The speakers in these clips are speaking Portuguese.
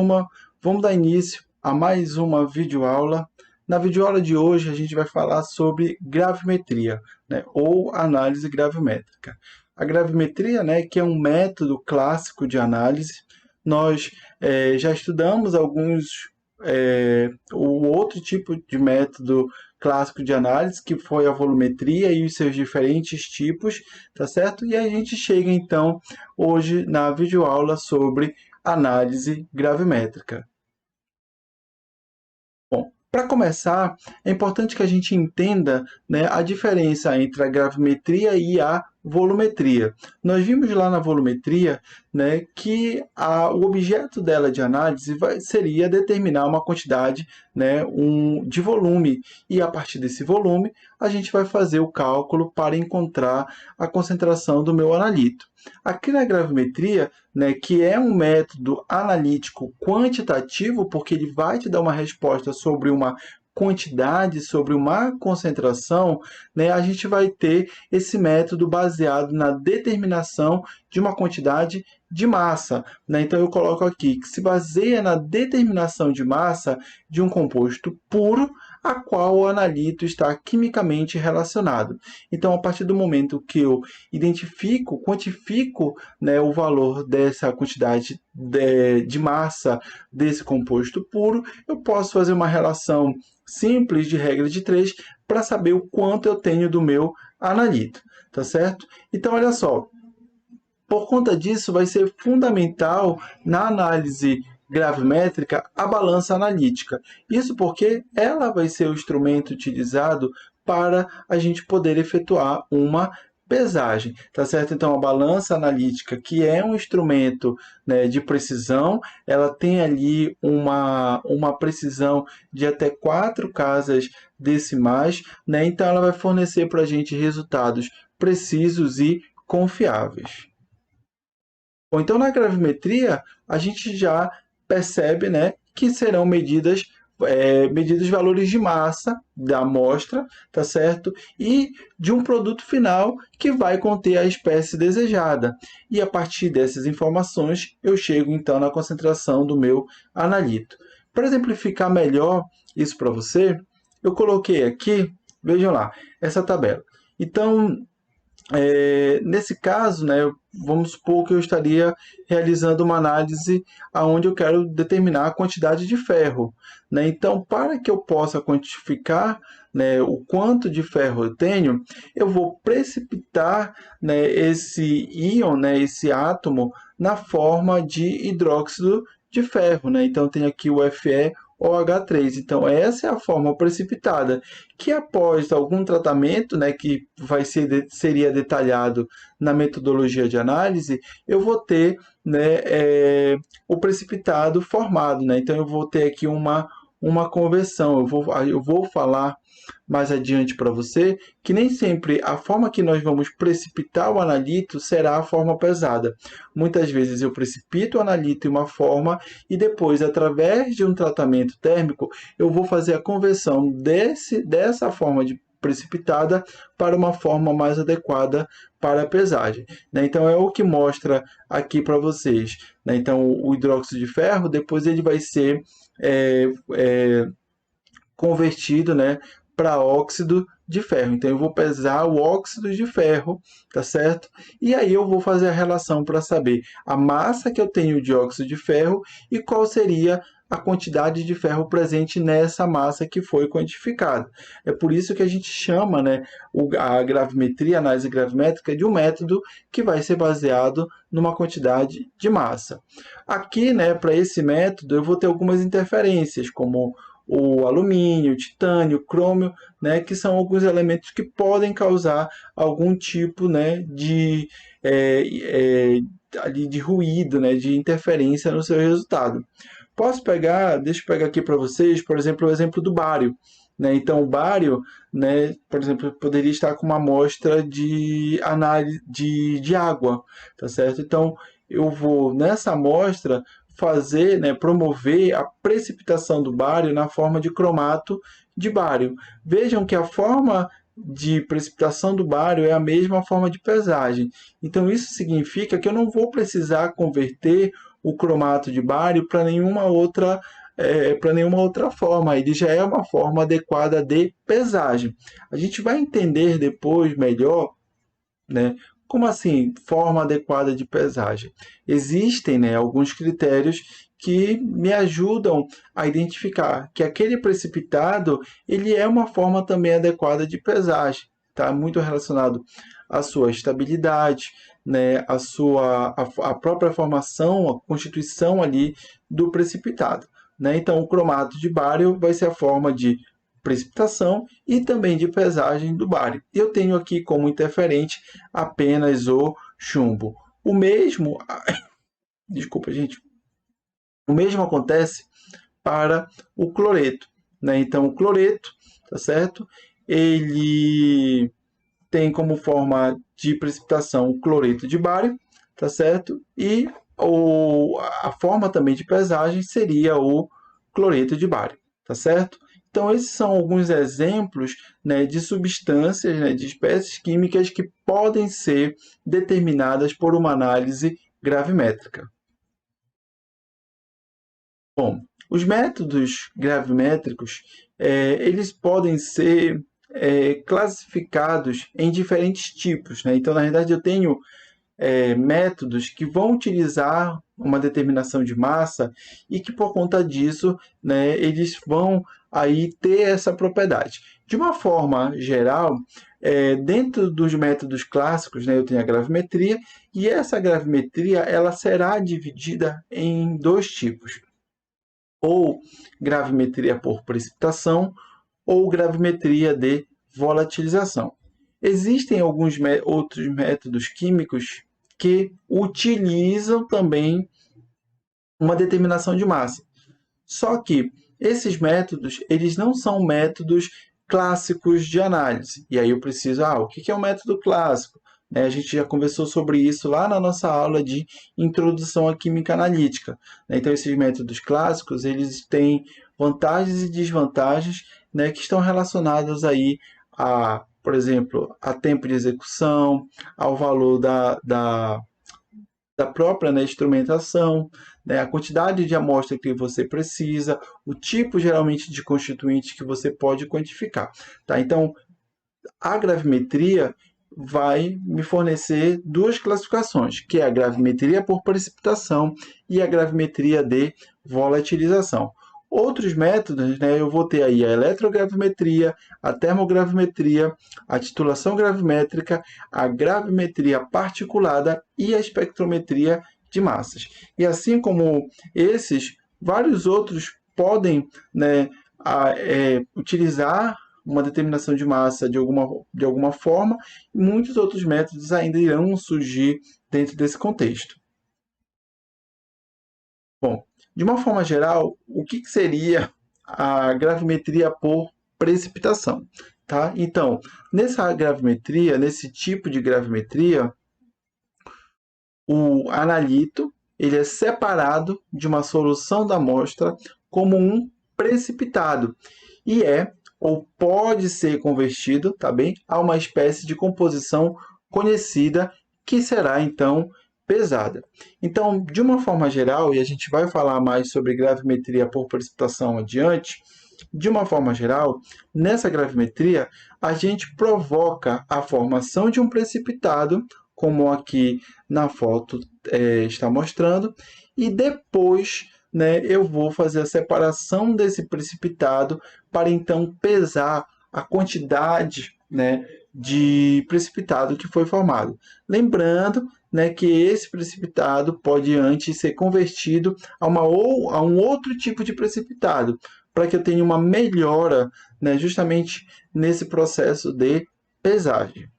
turma, vamos dar início a mais uma videoaula. Na videoaula de hoje a gente vai falar sobre gravimetria, né, ou análise gravimétrica. A gravimetria, né, que é um método clássico de análise. Nós já estudamos o outro tipo de método clássico de análise, que foi a volumetria e os seus diferentes tipos, tá certo? E a gente chega então hoje na videoaula sobre análise gravimétrica. Bom, para começar, é importante que a gente entenda, né, a diferença entre a gravimetria e a volumetria. Nós vimos lá na volumetria, né, que o objeto dela de análise seria determinar uma quantidade, né, de volume, e a partir desse volume a gente vai fazer o cálculo para encontrar a concentração do meu analito. Aqui na gravimetria, né, que é um método analítico quantitativo, porque ele vai te dar uma resposta sobre uma quantidade, sobre uma concentração, né, a gente vai ter esse método baseado na determinação de uma quantidade de massa, né? Então eu coloco aqui que se baseia na determinação de massa de um composto puro, a qual o analito está quimicamente relacionado. Então, a partir do momento que eu quantifico, né, o valor dessa quantidade de massa desse composto puro, eu posso fazer uma relação simples de regra de 3 para saber o quanto eu tenho do meu analito, tá certo? Então, olha só, por conta disso, vai ser fundamental na análise gravimétrica a balança analítica. Isso porque ela vai ser o instrumento utilizado para a gente poder efetuar uma pesagem, tá certo? Então, a balança analítica, que é um instrumento, né, de precisão, ela tem ali uma precisão de até 4 casas decimais, né? Então, ela vai fornecer para a gente resultados precisos e confiáveis. Ou então, na gravimetria, a gente já percebe, né, que serão medidos valores de massa da amostra, tá certo? E de um produto final que vai conter a espécie desejada. E a partir dessas informações, eu chego então na concentração do meu analito. Para exemplificar melhor isso para você, eu coloquei aqui, vejam lá, essa tabela. Então, nesse caso, né, vamos supor que eu estaria realizando uma análise onde eu quero determinar a quantidade de ferro, né? Então, para que eu possa quantificar, né, o quanto de ferro eu tenho, eu vou precipitar, né, esse íon, né, esse átomo, na forma de hidróxido de ferro, né? Então, tem aqui o FeOH3. Então, essa é a forma precipitada, que após algum tratamento, né, que seria detalhado na metodologia de análise, eu vou ter, né, o precipitado formado, né? Então, eu vou ter aqui uma conversão. Eu vou falar mais adiante para você que nem sempre a forma que nós vamos precipitar o analito será a forma pesada. Muitas vezes eu precipito o analito em uma forma e depois, através de um tratamento térmico, eu vou fazer a conversão dessa forma de precipitada para uma forma mais adequada para a pesagem, né? Então é o que mostra aqui para vocês, né? Então o hidróxido de ferro depois ele vai ser convertido, né, para óxido de ferro. Então eu vou pesar o óxido de ferro, tá certo? E aí eu vou fazer a relação para saber a massa que eu tenho de óxido de ferro e qual seria a quantidade de ferro presente nessa massa que foi quantificada. É por isso que a gente chama, né, a gravimetria, a análise gravimétrica, de um método que vai ser baseado numa quantidade de massa. Aqui, né, para esse método, eu vou ter algumas interferências, como o alumínio, o titânio, o crômio, né, que são alguns elementos que podem causar algum tipo, né, de ruído, né, de interferência no seu resultado. Deixa eu pegar aqui para vocês, por exemplo, o exemplo do bário, né? Então, o bário, né, por exemplo, poderia estar com uma amostra de análise de água, tá certo? Então, eu vou, nessa amostra, fazer, né, promover a precipitação do bário na forma de cromato de bário. Vejam que a forma de precipitação do bário é a mesma forma de pesagem. Então, isso significa que eu não vou precisar converter o cromato de bário para nenhuma outra forma. Ele já é uma forma adequada de pesagem. A gente vai entender depois melhor, né? Como assim, forma adequada de pesagem? Existem, né, alguns critérios que me ajudam a identificar que aquele precipitado ele é uma forma também adequada de pesagem, tá? Muito relacionado à sua estabilidade, né, a própria formação, a constituição ali do precipitado, né? Então, o cromato de bário vai ser a forma de precipitação e também de pesagem do bário. Eu tenho aqui como interferente apenas o chumbo. O mesmo, desculpa, gente. O mesmo acontece para o cloreto, né? Então, o cloreto, tá certo? Ele tem como forma de precipitação o cloreto de bário, tá certo? E a forma também de pesagem seria o cloreto de bário, tá certo? Então, esses são alguns exemplos, né, de substâncias, né, de espécies químicas que podem ser determinadas por uma análise gravimétrica. Bom, os métodos gravimétricos, eles podem ser classificados em diferentes tipos, né? Então, na verdade, eu tenho métodos que vão utilizar uma determinação de massa e que, por conta disso, né, eles vão aí ter essa propriedade. De uma forma geral, dentro dos métodos clássicos, né, eu tenho a gravimetria, e essa gravimetria ela será dividida em dois tipos, ou gravimetria por precipitação, ou gravimetria de volatilização. Existem alguns outros métodos químicos que utilizam também uma determinação de massa. Só que esses métodos, eles não são métodos clássicos de análise. E aí eu preciso, o que é um método clássico? A gente já conversou sobre isso lá na nossa aula de introdução à química analítica. Então, esses métodos clássicos, eles têm vantagens e desvantagens, né, que estão relacionadas aí a, por exemplo, a tempo de execução, ao valor da própria, né, instrumentação, né, a quantidade de amostra que você precisa, o tipo geralmente de constituinte que você pode quantificar. Tá? Então, a gravimetria vai me fornecer duas classificações, que é a gravimetria por precipitação e a gravimetria de volatilização. Outros métodos, né, eu vou ter aí a eletrogravimetria, a termogravimetria, a titulação gravimétrica, a gravimetria particulada e a espectrometria de massas. E assim como esses, vários outros podem, né, utilizar uma determinação de massa de alguma forma, e muitos outros métodos ainda irão surgir dentro desse contexto. Bom, de uma forma geral, o que seria a gravimetria por precipitação? Tá? Então, nessa gravimetria, nesse tipo de gravimetria, o analito ele é separado de uma solução da amostra como um precipitado e ou pode ser convertido, tá bem, a uma espécie de composição conhecida que será então pesada. Então, de uma forma geral, e a gente vai falar mais sobre gravimetria por precipitação adiante, de uma forma geral, nessa gravimetria, a gente provoca a formação de um precipitado, como aqui na foto está mostrando, e depois, né, eu vou fazer a separação desse precipitado para então pesar a quantidade, né, de precipitado que foi formado. Lembrando, né, que esse precipitado pode antes ser convertido a um outro tipo de precipitado, para que eu tenha uma melhora, né, justamente nesse processo de pesagem.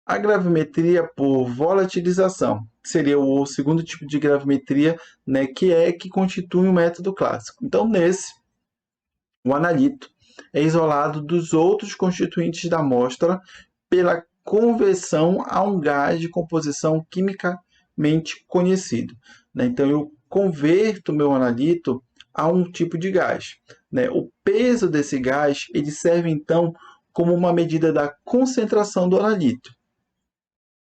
A gravimetria por volatilização seria o segundo tipo de gravimetria, né, que constitui o método clássico. Então, nesse, o analito é isolado dos outros constituintes da amostra pela conversão a um gás de composição quimicamente conhecido. Então, eu converto o meu analito a um tipo de gás. O peso desse gás ele serve, então, como uma medida da concentração do analito.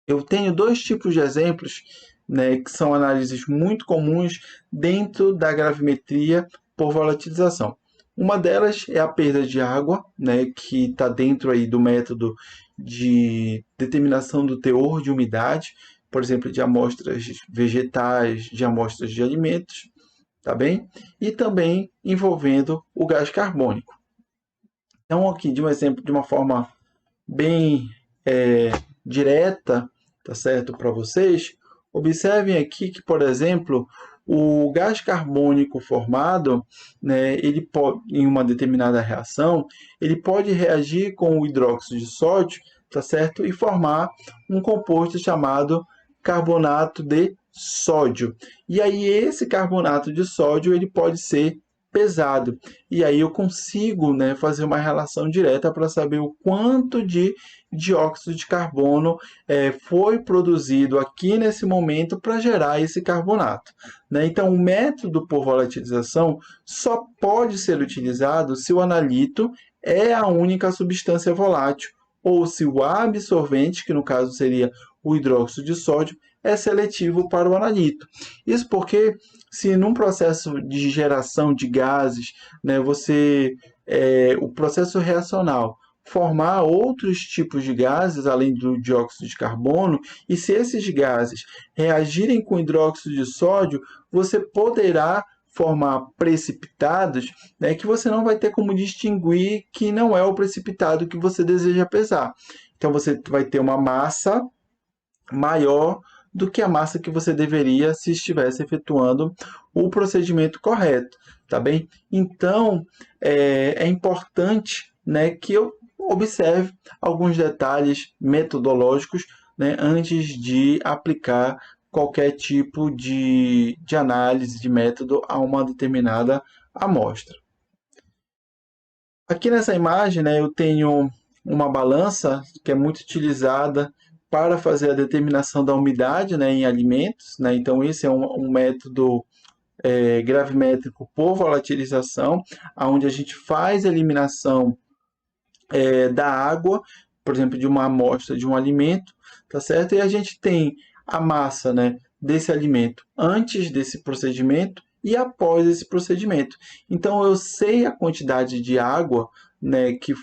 Eu tenho dois tipos de exemplos, né, que são análises muito comuns dentro da gravimetria por volatilização. Uma delas é a perda de água, né, que está dentro aí do método de determinação do teor de umidade, por exemplo, de amostras vegetais, de amostras de alimentos, tá bem? E também envolvendo o gás carbônico. Então, aqui de um exemplo de uma forma bem direta, tá certo, para vocês, observem aqui que, por exemplo, o gás carbônico formado, né, ele pode, em uma determinada reação, ele pode reagir com o hidróxido de sódio, tá certo, e formar um composto chamado carbonato de sódio. E aí esse carbonato de sódio ele pode ser pesado. E aí eu consigo, né, fazer uma relação direta para saber o quanto de dióxido de carbono foi produzido aqui nesse momento para gerar esse carbonato. Né? Então, o método por volatilização só pode ser utilizado se o analito é a única substância volátil, ou se o absorvente, que no caso seria o hidróxido de sódio, é seletivo para o analito. Isso porque, se num processo de geração de gases, né, o processo reacional formar outros tipos de gases além do dióxido de carbono, e se esses gases reagirem com hidróxido de sódio, você poderá formar precipitados, né, que você não vai ter como distinguir que não é o precipitado que você deseja pesar. Então você vai ter uma massa maior do que a massa que você deveria se estivesse efetuando o procedimento correto, tá bem? Então é importante, né, que eu observe alguns detalhes metodológicos, né, antes de aplicar qualquer tipo de análise de método a uma determinada amostra. Aqui nessa imagem, né, eu tenho uma balança que é muito utilizada para fazer a determinação da umidade, né, em alimentos. Né? Então, esse é um método gravimétrico por volatilização, onde a gente faz a eliminação da água, por exemplo, de uma amostra de um alimento, tá certo? E a gente tem a massa, né, desse alimento antes desse procedimento e após esse procedimento. Então eu sei a quantidade de água, né, que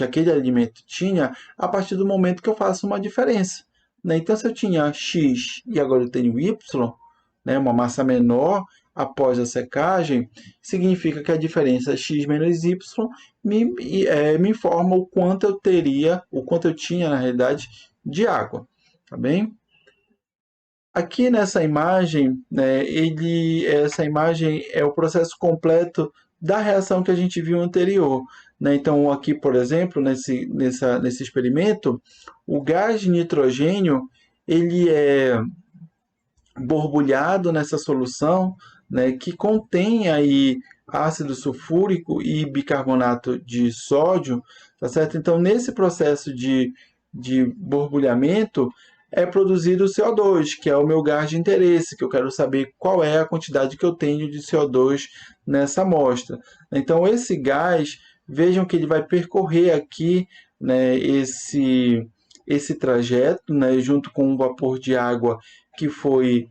aquele alimento tinha a partir do momento que eu faço uma diferença. Né? Então se eu tinha X e agora eu tenho Y, né, uma massa menor após a secagem, significa que a diferença x menos y me informa o quanto eu teria, o quanto eu tinha, na realidade, de água. Tá bem? Aqui nessa imagem, né, essa imagem é o processo completo da reação que a gente viu anterior. Né? Então, aqui, por exemplo, nesse experimento, o gás de nitrogênio ele é borbulhado nessa solução, né, que contém aí ácido sulfúrico e bicarbonato de sódio, tá certo? Então, nesse processo de borbulhamento, é produzido o CO2, que é o meu gás de interesse, que eu quero saber qual é a quantidade que eu tenho de CO2 nessa amostra. Então, esse gás, vejam que ele vai percorrer aqui, né, esse trajeto, né, junto com um vapor de água que foi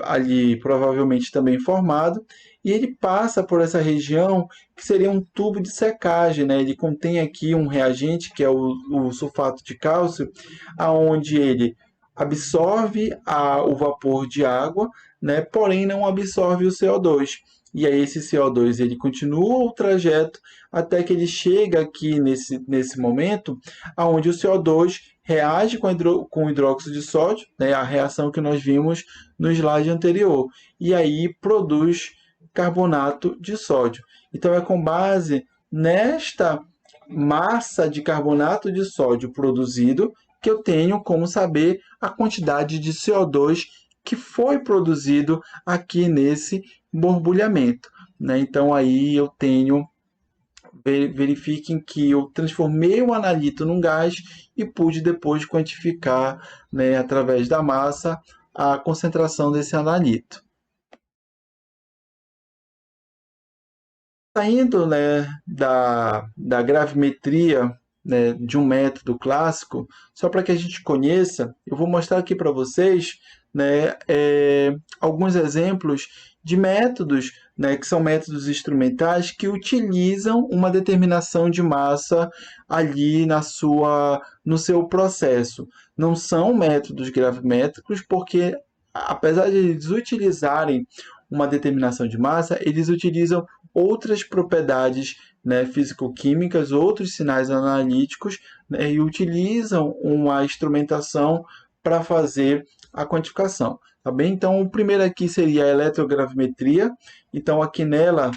ali provavelmente também formado, e ele passa por essa região que seria um tubo de secagem, né? Ele contém aqui um reagente que é o sulfato de cálcio, aonde ele absorve o vapor de água, né? Porém não absorve o CO2. E aí esse CO2 ele continua o trajeto até que ele chega aqui nesse momento, aonde o CO2 reage com hidróxido de sódio, né, a reação que nós vimos no slide anterior, e aí produz carbonato de sódio. Então é com base nesta massa de carbonato de sódio produzido que eu tenho como saber a quantidade de CO2 que foi produzido aqui nesse borbulhamento. Né? Então aí eu tenho verifiquem que eu transformei o analito num gás e pude depois quantificar, né, através da massa, a concentração desse analito. Saindo, né, da gravimetria né, de um método clássico, só para que a gente conheça, eu vou mostrar aqui para vocês, né, alguns exemplos de métodos, né, que são métodos instrumentais que utilizam uma determinação de massa ali no seu processo. Não são métodos gravimétricos, porque apesar de eles utilizarem uma determinação de massa, eles utilizam outras propriedades, né, físico-químicas, outros sinais analíticos, né, e utilizam uma instrumentação para fazer a quantificação. Tá bem? Então, o primeiro aqui seria a eletrogravimetria. Então, aqui nela,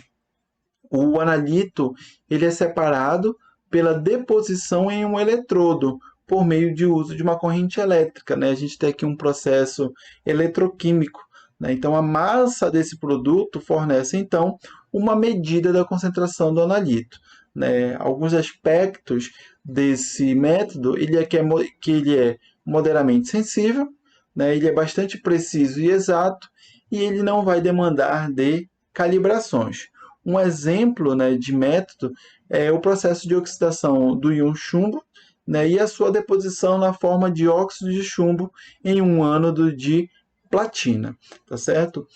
o analito ele é separado pela deposição em um eletrodo, por meio de uso de uma corrente elétrica, né? A gente tem aqui um processo eletroquímico, né? Então, a massa desse produto fornece, então, uma medida da concentração do analito, né? Alguns aspectos desse método, que ele é moderadamente sensível, né? Ele é bastante preciso e exato, e ele não vai demandar de calibrações. Um exemplo, né, de método é o processo de oxidação do íon chumbo, né, e a sua deposição na forma de óxido de chumbo em um ânodo de platina, tá certo?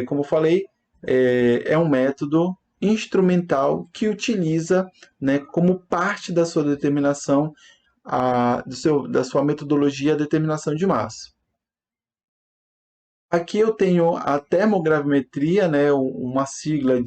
Como eu falei, é um método instrumental que utiliza, né, como parte da sua determinação, da sua metodologia, a determinação de massa. Aqui eu tenho a termogravimetria, né, uma sigla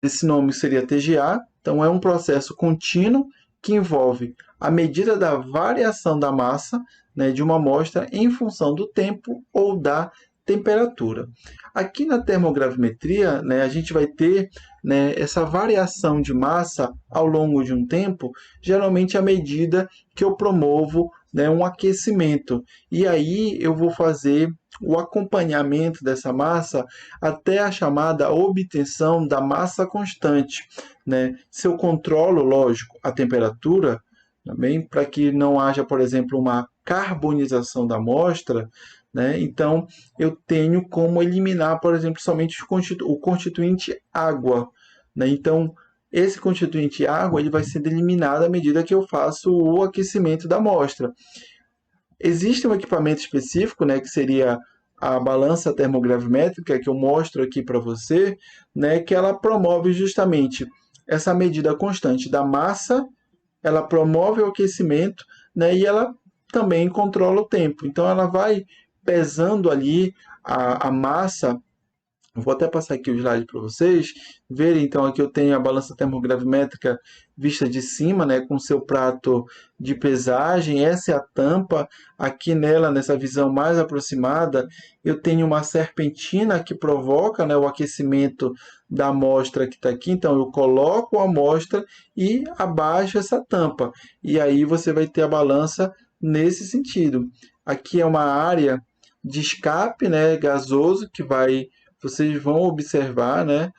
desse nome seria TGA. Então, é um processo contínuo que envolve a medida da variação da massa, né, de uma amostra em função do tempo ou da temperatura. Aqui na termogravimetria, né, a gente vai ter, né, essa variação de massa ao longo de um tempo, geralmente à medida que eu promovo, né, um aquecimento. E aí eu vou fazer o acompanhamento dessa massa até a chamada obtenção da massa constante, né? Se eu controlo, lógico, a temperatura, também para que não haja, por exemplo, uma carbonização da amostra, né? Então eu tenho como eliminar, por exemplo, somente o constituinte água, né? Então esse constituinte água ele vai ser eliminado à medida que eu faço o aquecimento da amostra. Existe um equipamento específico, né, que seria a balança termogravimétrica, que eu mostro aqui para você, né, que ela promove justamente essa medida constante da massa, ela promove o aquecimento, né, e ela também controla o tempo. Então, ela vai pesando ali a massa. Vou até passar aqui o slide para vocês verem. Então, aqui eu tenho a balança termogravimétrica vista de cima, né, com seu prato de pesagem. Essa é a tampa. Aqui nela, nessa visão mais aproximada, eu tenho uma serpentina que provoca, né, o aquecimento da amostra que está aqui. Então, eu coloco a amostra e abaixo essa tampa. E aí você vai ter a balança nesse sentido. Aqui é uma área de escape, né, gasoso, que vocês vão observar, né,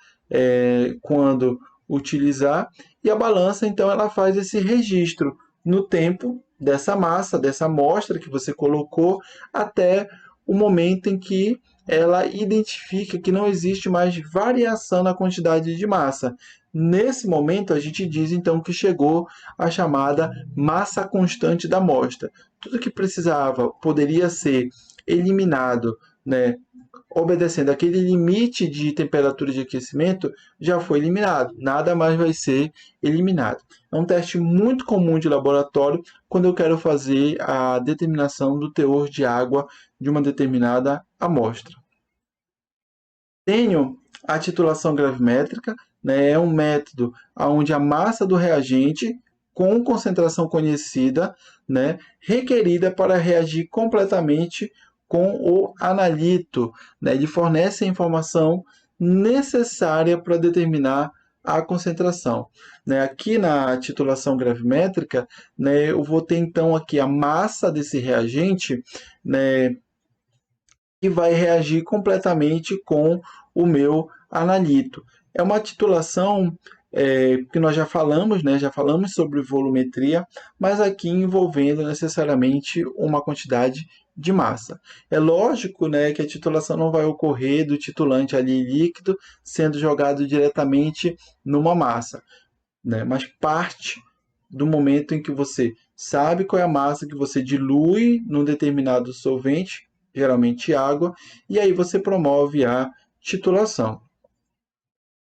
quando utilizar, e a balança então ela faz esse registro no tempo dessa massa, dessa amostra que você colocou, até o momento em que ela identifica que não existe mais variação na quantidade de massa. Nesse momento, a gente diz então que chegou a chamada massa constante da amostra. Tudo que precisava poderia ser eliminado, né, obedecendo aquele limite de temperatura de aquecimento, já foi eliminado. Nada mais vai ser eliminado. É um teste muito comum de laboratório quando eu quero fazer a determinação do teor de água de uma determinada amostra. Tenho a titulação gravimétrica, né, é um método onde a massa do reagente com concentração conhecida, né, requerida para reagir completamente com o analito, né? Ele fornece a informação necessária para determinar a concentração, né? Aqui na titulação gravimétrica, né, eu vou ter então aqui a massa desse reagente, né, que vai reagir completamente com o meu analito. É uma titulação que nós já falamos, né? Já falamos sobre volumetria, mas aqui envolvendo necessariamente uma quantidade de massa. É lógico, né, que a titulação não vai ocorrer do titulante ali líquido sendo jogado diretamente numa massa, né? Mas parte do momento em que você sabe qual é a massa que você dilui num determinado solvente, geralmente água, e aí você promove a titulação.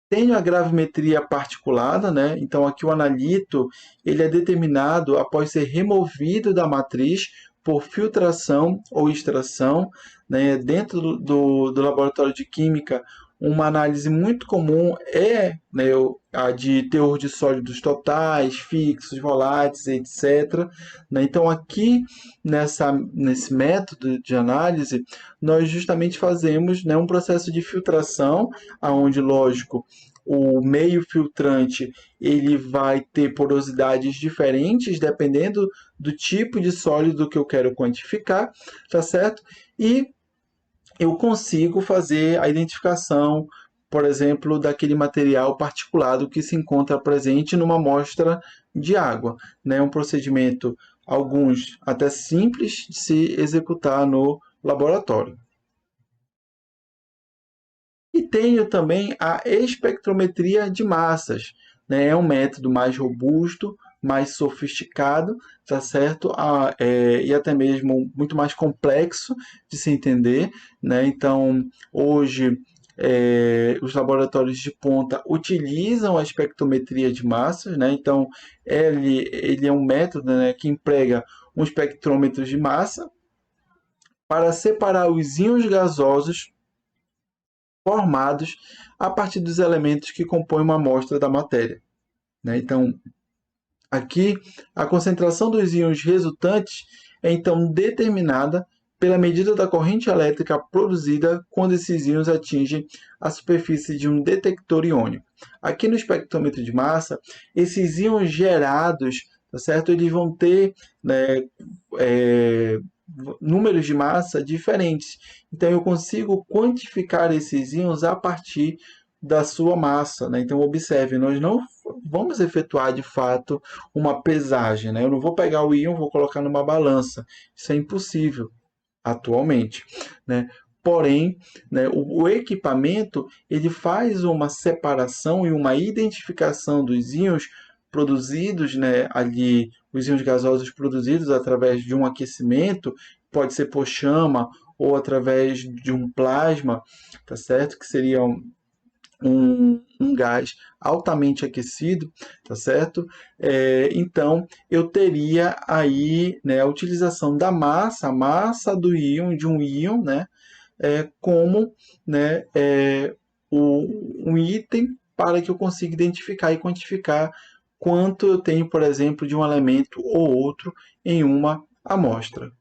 Tenho a gravimetria particulada, né? Então aqui o analito ele é determinado após ser removido da matriz por filtração ou extração, né? Dentro do laboratório de química, uma análise muito comum é, né, a de teor de sólidos totais, fixos, voláteis, etc. Né? Então aqui nesse método de análise, nós justamente fazemos, né, um processo de filtração, aonde, lógico, o meio filtrante ele vai ter porosidades diferentes dependendo do tipo de sólido que eu quero quantificar, tá certo? E eu consigo fazer a identificação, por exemplo, daquele material particulado que se encontra presente numa amostra de água, né? Um procedimento, alguns até simples de se executar no laboratório. E tenho também a espectrometria de massas, né? É um método mais robusto, mais sofisticado, tá certo? E até mesmo muito mais complexo de se entender, né? Então, hoje, os laboratórios de ponta utilizam a espectrometria de massas, né? Então, ele é um método, né, que emprega um espectrômetro de massa para separar os íons gasosos formados a partir dos elementos que compõem uma amostra da matéria, né? Então, aqui, a concentração dos íons resultantes é então determinada pela medida da corrente elétrica produzida quando esses íons atingem a superfície de um detector iônico. Aqui no espectrômetro de massa, esses íons gerados, tá certo? Eles vão ter, né, números de massa diferentes. Então eu consigo quantificar esses íons a partir da sua massa, né? Então observe, nós não vamos efetuar de fato uma pesagem, né? Eu não vou pegar o íon, vou colocar numa balança. Isso é impossível atualmente, né? Porém, né, o equipamento ele faz uma separação e uma identificação dos íons produzidos, né, ali, os íons gasosos produzidos através de um aquecimento, pode ser por chama ou através de um plasma, tá certo? Que seria um gás altamente aquecido, tá certo? Então, eu teria aí, né, a utilização da massa, a massa do íon, de um íon, né, como, né, um item para que eu consiga identificar e quantificar quanto eu tenho, por exemplo, de um elemento ou outro em uma amostra.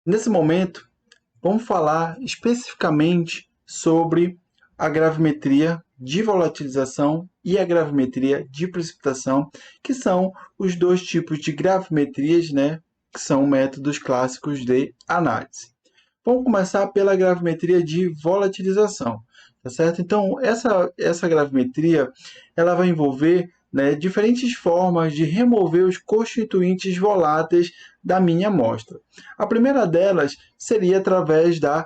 Nesse momento, vamos falar especificamente sobre a gravimetria de volatilização e a gravimetria de precipitação, que são os dois tipos de gravimetrias, né, que são métodos clássicos de análise. Vamos começar pela gravimetria de volatilização, tá certo? Então, essa gravimetria ela vai envolver, né, diferentes formas de remover os constituintes voláteis da minha amostra. A primeira delas seria através da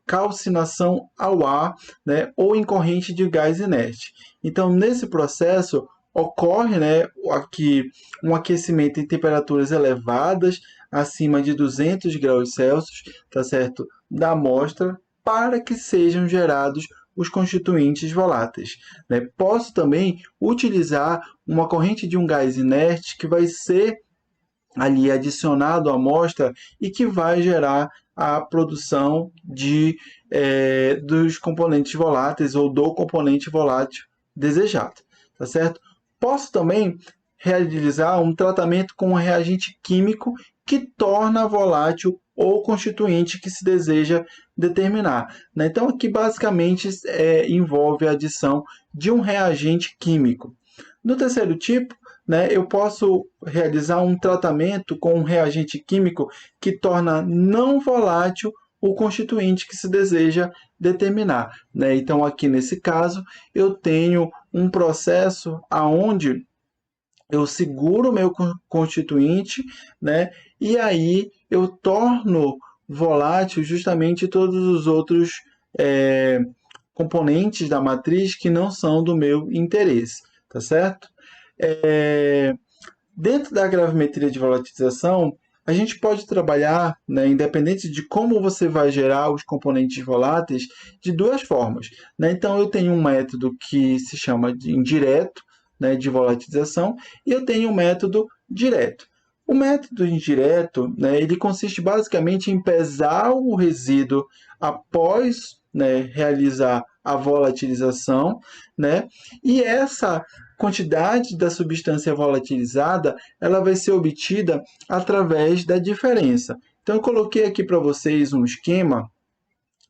calcinação ao ar, né, ou em corrente de gás inerte. Então, nesse processo, ocorre, né, aqui um aquecimento em temperaturas elevadas, acima de 200 graus Celsius, tá certo? Da amostra, para que sejam gerados os constituintes voláteis, né? Posso também utilizar uma corrente de um gás inerte que vai ser ali adicionado à amostra e que vai gerar a produção dos componentes voláteis ou do componente volátil desejado, tá certo? Posso também realizar um tratamento com um reagente químico que torna volátil ou constituinte que se deseja determinar, né? Então aqui basicamente envolve a adição de um reagente químico. No terceiro tipo, né, eu posso realizar um tratamento com um reagente químico que torna não volátil o constituinte que se deseja determinar, né? Então, aqui nesse caso, eu tenho um processo aonde eu seguro o meu constituinte, né? E aí eu torno volátil justamente todos os outros componentes da matriz que não são do meu interesse, tá certo? Dentro da gravimetria de volatilização, a gente pode trabalhar, né, independente de como você vai gerar os componentes voláteis, de duas formas, né? Então, eu tenho um método que se chama de indireto, né, de volatilização, e eu tenho um método direto. O método indireto, né, ele consiste basicamente em pesar o resíduo após, né, realizar a volatilização, né? E essa quantidade da substância volatilizada, ela vai ser obtida através da diferença. Então, eu coloquei aqui para vocês um esquema,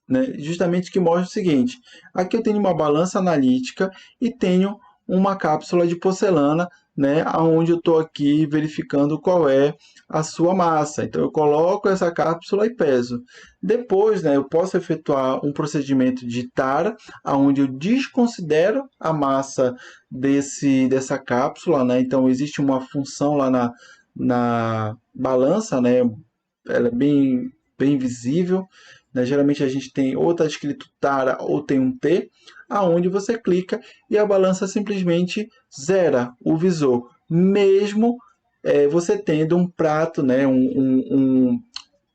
né, justamente que mostra o seguinte. Aqui eu tenho uma balança analítica e tenho uma cápsula de porcelana, né, onde eu estou aqui verificando qual é a sua massa. Então, eu coloco essa cápsula e peso. Depois, né, eu posso efetuar um procedimento de tara, onde eu desconsidero a massa dessa cápsula, né? Então, existe uma função lá na balança, né? Ela é bem visível, né? Geralmente a gente tem ou está escrito tara ou tem um T, aonde você clica e a balança simplesmente zera o visor, mesmo você tendo um prato, né?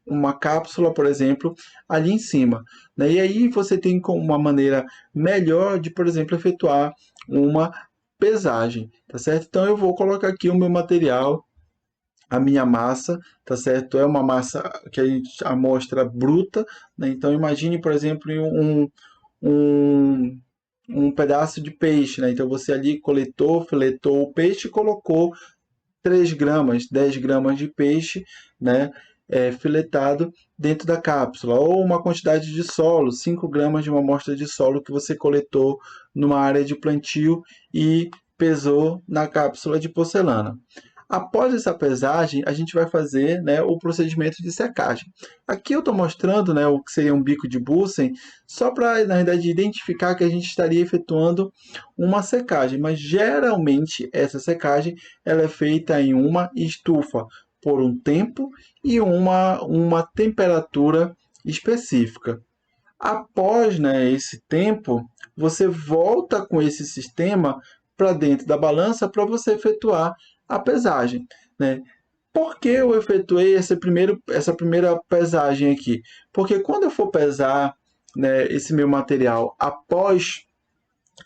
Uma cápsula, por exemplo, ali em cima, né? E aí você tem uma maneira melhor de, por exemplo, efetuar uma pesagem, tá certo? Então eu vou colocar aqui o meu material, a minha massa, tá certo? É uma massa que a gente amostra bruta, né? Então imagine, por exemplo, um, um pedaço de peixe, né? Então você ali coletou, filetou o peixe e colocou 3 gramas, 10 gramas de peixe, né? Filetado dentro da cápsula, ou uma quantidade de solo, 5 gramas de uma amostra de solo que você coletou numa área de plantio e pesou na cápsula de porcelana. Após essa pesagem, a gente vai fazer, né, o procedimento de secagem. Aqui eu estou mostrando, né, o que seria um bico de Bunsen, só para, na verdade, identificar que a gente estaria efetuando uma secagem, mas geralmente essa secagem ela é feita em uma estufa por um tempo e uma temperatura específica. Após, né, esse tempo, você volta com esse sistema para dentro da balança para você efetuar a pesagem, né? Por que eu efetuei essa primeira pesagem aqui? Porque quando eu for pesar, né, esse meu material após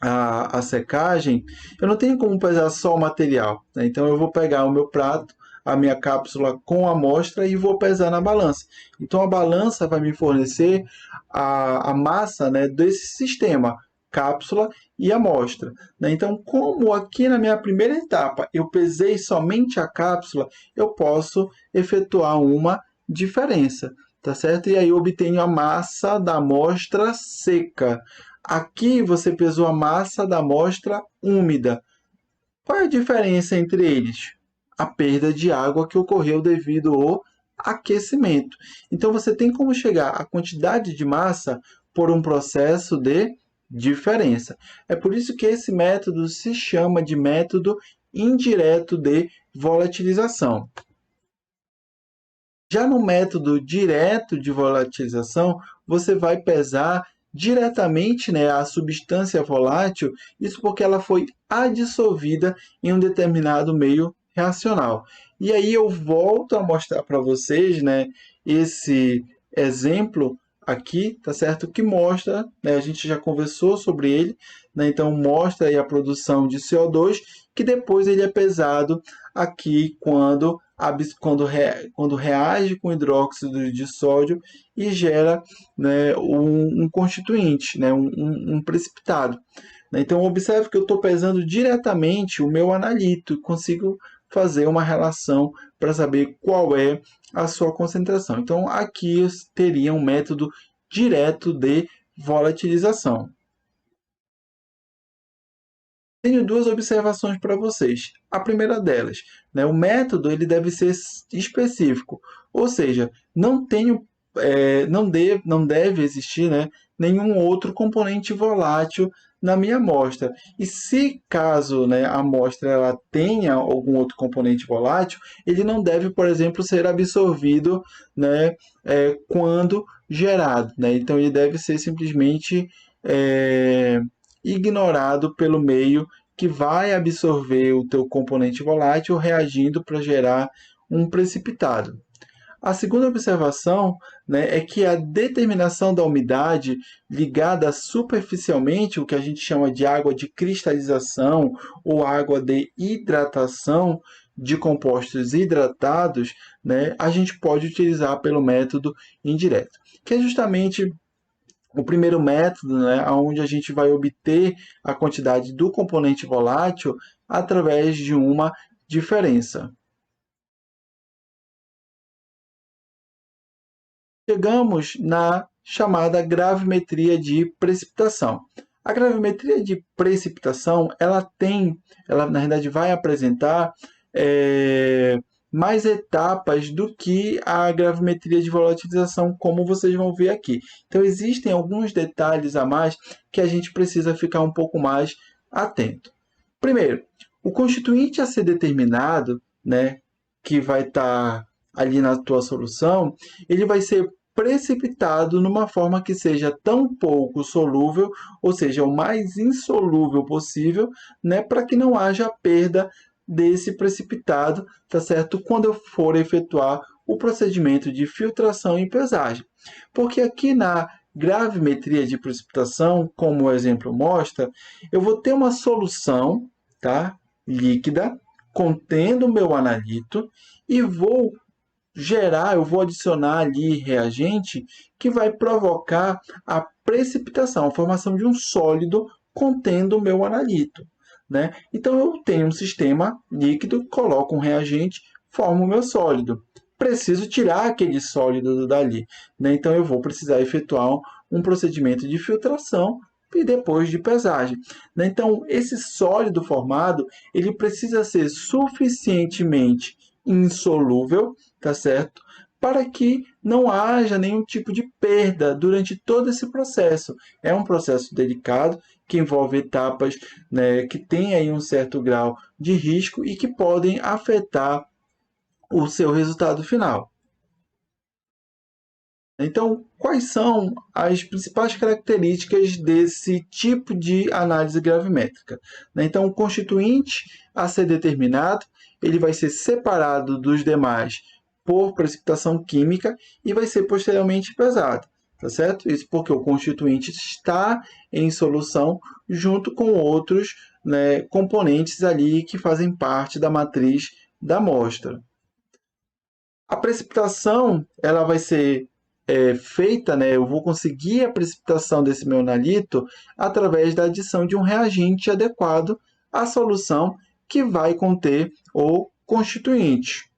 a secagem, eu não tenho como pesar só o material, né? Então eu vou pegar o meu prato, a minha cápsula com a amostra e vou pesar na balança. Então a balança vai me fornecer a massa, né, desse sistema, cápsula e amostra, né? Então, como aqui na minha primeira etapa eu pesei somente a cápsula, eu posso efetuar uma diferença, tá certo? E aí eu obtenho a massa da amostra seca. Aqui você pesou a massa da amostra úmida. Qual é a diferença entre eles? A perda de água que ocorreu devido ao aquecimento. Então você tem como chegar à quantidade de massa por um processo de diferença. É por isso que esse método se chama de método indireto de volatilização. Já no método direto de volatilização, você vai pesar diretamente, né, a substância volátil, isso porque ela foi adsorvida em um determinado meio reacional. E aí eu volto a mostrar para vocês, né, esse exemplo aqui, tá certo? Que mostra, né, a gente já conversou sobre ele, né, então mostra aí a produção de CO2, que depois ele é pesado aqui quando reage com hidróxido de sódio e gera, né, um constituinte, né, um precipitado. Então, observe que eu estou pesando diretamente o meu analito e consigo fazer uma relação para saber qual é a sua concentração. Então, aqui eu teria um método direto de volatilização. Tenho duas observações para vocês. A primeira delas, né, o método ele deve ser específico, ou seja, não tenho não deve existir, né, nenhum outro componente volátil na minha amostra. E se caso, né, a amostra ela tenha algum outro componente volátil, ele não deve, por exemplo, ser absorvido, né, quando gerado. Né? Então ele deve ser simplesmente ignorado pelo meio que vai absorver o teu componente volátil reagindo para gerar um precipitado. A segunda observação, né, é que a determinação da umidade ligada superficialmente, o que a gente chama de água de cristalização ou água de hidratação de compostos hidratados, né, a gente pode utilizar pelo método indireto, que é justamente o primeiro método, né, onde a gente vai obter a quantidade do componente volátil através de uma diferença. Chegamos na chamada gravimetria de precipitação. A gravimetria de precipitação, ela na verdade vai apresentar mais etapas do que a gravimetria de volatilização, como vocês vão ver aqui. Então existem alguns detalhes a mais que a gente precisa ficar um pouco mais atento. Primeiro, o constituinte a ser determinado, né, que vai estar ali na tua solução, ele vai ser precipitado numa forma que seja tão pouco solúvel, ou seja, o mais insolúvel possível, né, para que não haja perda desse precipitado, tá certo? Quando eu for efetuar o procedimento de filtração e pesagem. Porque aqui na gravimetria de precipitação, como o exemplo mostra, eu vou ter uma solução, tá, líquida, contendo o meu analito, e eu vou adicionar ali reagente que vai provocar a precipitação, a formação de um sólido contendo o meu analito. Né? Então eu tenho um sistema líquido, coloco um reagente, formo o meu sólido. Preciso tirar aquele sólido dali. Né? Então eu vou precisar efetuar um procedimento de filtração e depois de pesagem. Né? Então esse sólido formado ele precisa ser suficientemente insolúvel, tá certo? Para que não haja nenhum tipo de perda durante todo esse processo. É um processo delicado que envolve etapas, né, que têm aí um certo grau de risco e que podem afetar o seu resultado final. Então, quais são as principais características desse tipo de análise gravimétrica? Então, o constituinte a ser determinado, ele vai ser separado dos demais por precipitação química e vai ser posteriormente pesado, tá certo? Isso porque o constituinte está em solução junto com outros, né, componentes ali que fazem parte da matriz da amostra. A precipitação ela vai ser feita, né, eu vou conseguir a precipitação desse meu analito através da adição de um reagente adequado à solução que vai conter o constituinte.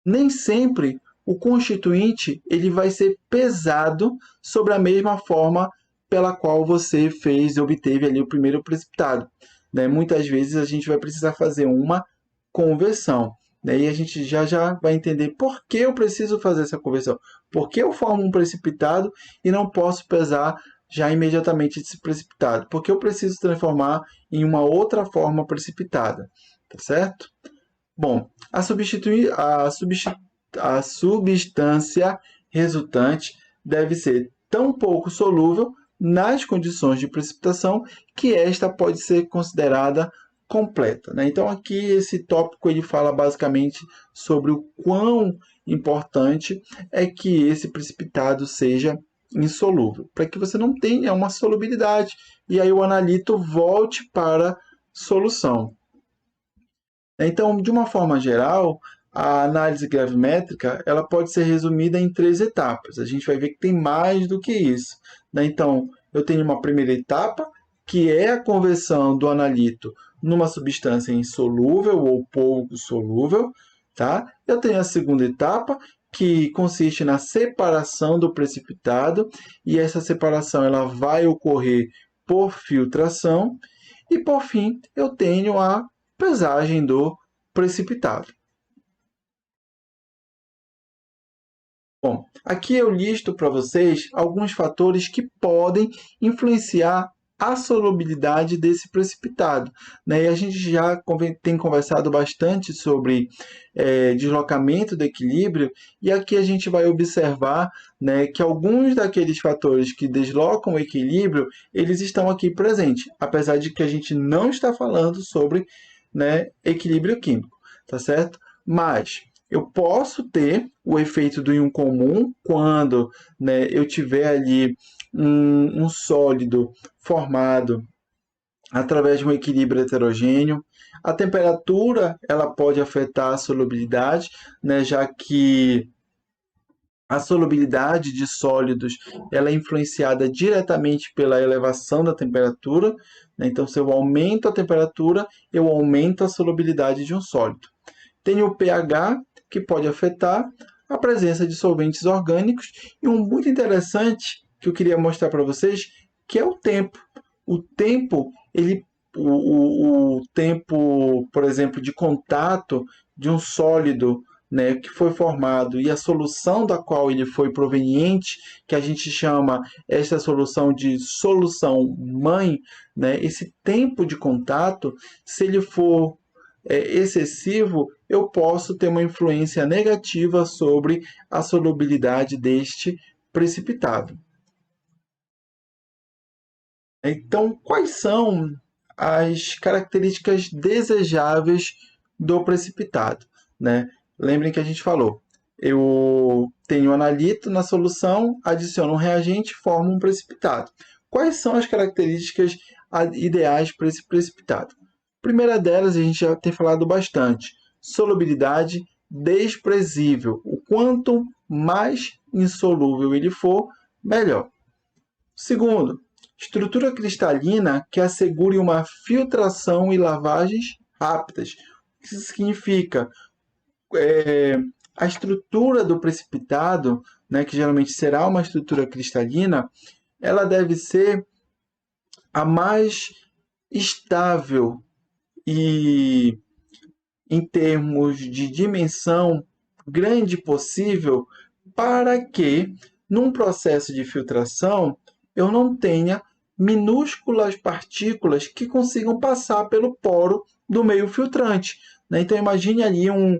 Nem sempre o constituinte ele vai ser pesado sobre a mesma forma pela qual você fez e obteve ali o primeiro precipitado. Né? Muitas vezes a gente vai precisar fazer uma conversão. Daí a gente já vai entender por que eu preciso fazer essa conversão. Por que eu formo um precipitado e não posso pesar já imediatamente esse precipitado? Porque eu preciso transformar em uma outra forma precipitada. Tá certo? Bom, a substância resultante deve ser tão pouco solúvel nas condições de precipitação que esta pode ser considerada completa. Né? Então aqui esse tópico ele fala basicamente sobre o quão importante é que esse precipitado seja insolúvel, para que você não tenha uma solubilidade e aí o analito volte para solução. Então, de uma forma geral, a análise gravimétrica ela pode ser resumida em 3 etapas. A gente vai ver que tem mais do que isso. Né? Então, eu tenho uma primeira etapa, que é a conversão do analito numa substância insolúvel ou pouco solúvel. Tá? Eu tenho a segunda etapa, que consiste na separação do precipitado, e essa separação ela vai ocorrer por filtração. E, por fim, eu tenho a pesagem do precipitado. Bom, Aqui eu listo para vocês alguns fatores que podem influenciar a solubilidade desse precipitado, né? E a gente já tem conversado bastante sobre deslocamento do equilíbrio, e aqui a gente vai observar, né, que alguns daqueles fatores que deslocam o equilíbrio, eles estão aqui presentes, apesar de que a gente não está falando sobre, né, equilíbrio químico, tá certo? Mas eu posso ter o efeito do íon comum quando, né, eu tiver ali um sólido formado através de um equilíbrio heterogêneo. A temperatura ela pode afetar a solubilidade, né, já que a solubilidade de sólidos ela é influenciada diretamente pela elevação da temperatura, né? Então, se eu aumento a temperatura, eu aumento a solubilidade de um sólido. Tem o pH, que pode afetar a presença de solventes orgânicos, e um muito interessante que eu queria mostrar para vocês, que é o tempo. O tempo, o tempo, por exemplo, de contato de um sólido, né, que foi formado, e a solução da qual ele foi proveniente, que a gente chama esta solução de solução mãe, né, esse tempo de contato, se ele for excessivo, eu posso ter uma influência negativa sobre a solubilidade deste precipitado. Então, quais são as características desejáveis do precipitado, né? Lembrem que a gente falou, eu tenho analito na solução, adiciono um reagente, formo um precipitado. Quais são as características ideais para esse precipitado? A primeira delas, a gente já tem falado bastante, solubilidade desprezível. O quanto mais insolúvel ele for, melhor. Segundo, estrutura cristalina que assegure uma filtração e lavagens rápidas. O que isso significa? A estrutura do precipitado, né, que geralmente será uma estrutura cristalina, ela deve ser a mais estável e, em termos de dimensão, grande possível, para que, num processo de filtração, eu não tenha minúsculas partículas que consigam passar pelo poro do meio filtrante, né? Então, imagine ali um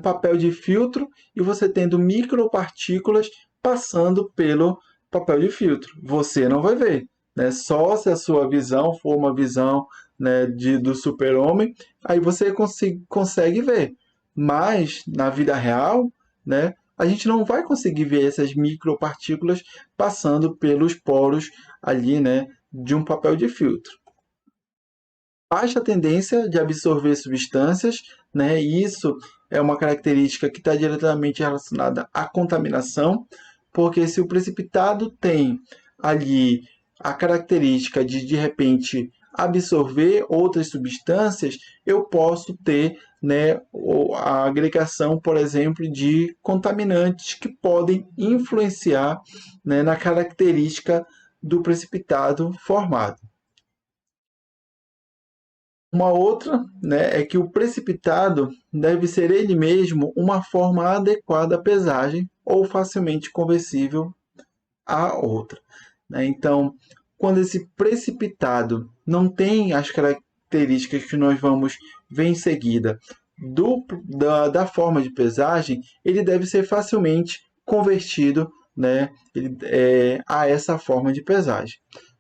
papel de filtro e você tendo micropartículas passando pelo papel de filtro. Você não vai ver, né? Só se a sua visão for uma visão, né, do super-homem, aí você consegue ver. Mas, na vida real, né, a gente não vai conseguir ver essas micropartículas passando pelos poros ali, né, de um papel de filtro. Baixa tendência de absorver substâncias, né? E isso é uma característica que está diretamente relacionada à contaminação, porque se o precipitado tem ali a característica de repente, absorver outras substâncias, eu posso ter, né, a agregação, por exemplo, de contaminantes que podem influenciar, né, na característica do precipitado formado. Uma outra, né, é que o precipitado deve ser ele mesmo uma forma adequada à pesagem ou facilmente conversível a outra, né? Então, quando esse precipitado não tem as características que nós vamos ver em seguida da forma de pesagem, ele deve ser facilmente convertido, né, a essa forma de pesagem.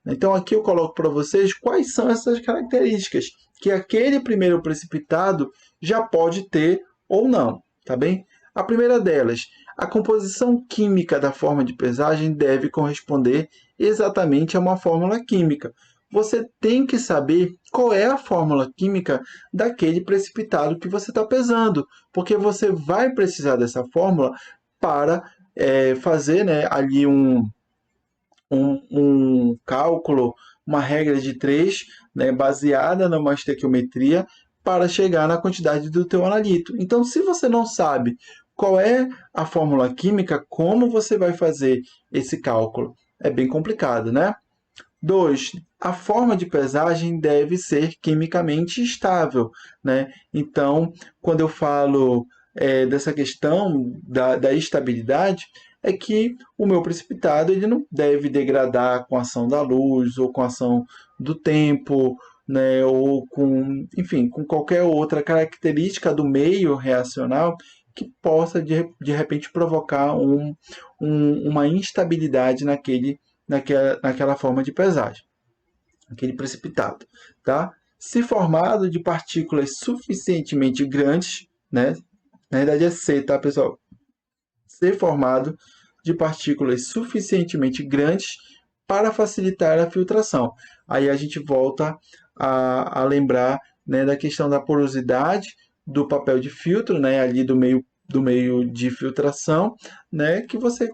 Então, aqui eu coloco para vocês quais são essas características que aquele primeiro precipitado já pode ter ou não, tá bem? A primeira delas, a composição química da forma de pesagem deve corresponder exatamente a uma fórmula química. Você tem que saber qual é a fórmula química daquele precipitado que você está pesando, porque você vai precisar dessa fórmula para fazer, né, ali um cálculo, uma regra de 3, né, baseada numa estequiometria, para chegar na quantidade do teu analito. Então, se você não sabe qual é a fórmula química, como você vai fazer esse cálculo? É bem complicado, né? 2. A forma de pesagem deve ser quimicamente estável, né? Então, quando eu falo dessa questão da estabilidade é que o meu precipitado ele não deve degradar com a ação da luz ou com a ação do tempo, né, ou com, enfim, com qualquer outra característica do meio reacional que possa de repente provocar uma instabilidade naquela forma de pesagem, aquele precipitado, tá? Se formado de partículas suficientemente grandes, né? Na verdade é C, tá, pessoal? Ser formado de partículas suficientemente grandes para facilitar a filtração. Aí a gente volta a lembrar, né, da questão da porosidade do papel de filtro, né, ali do meio de filtração, né, que você,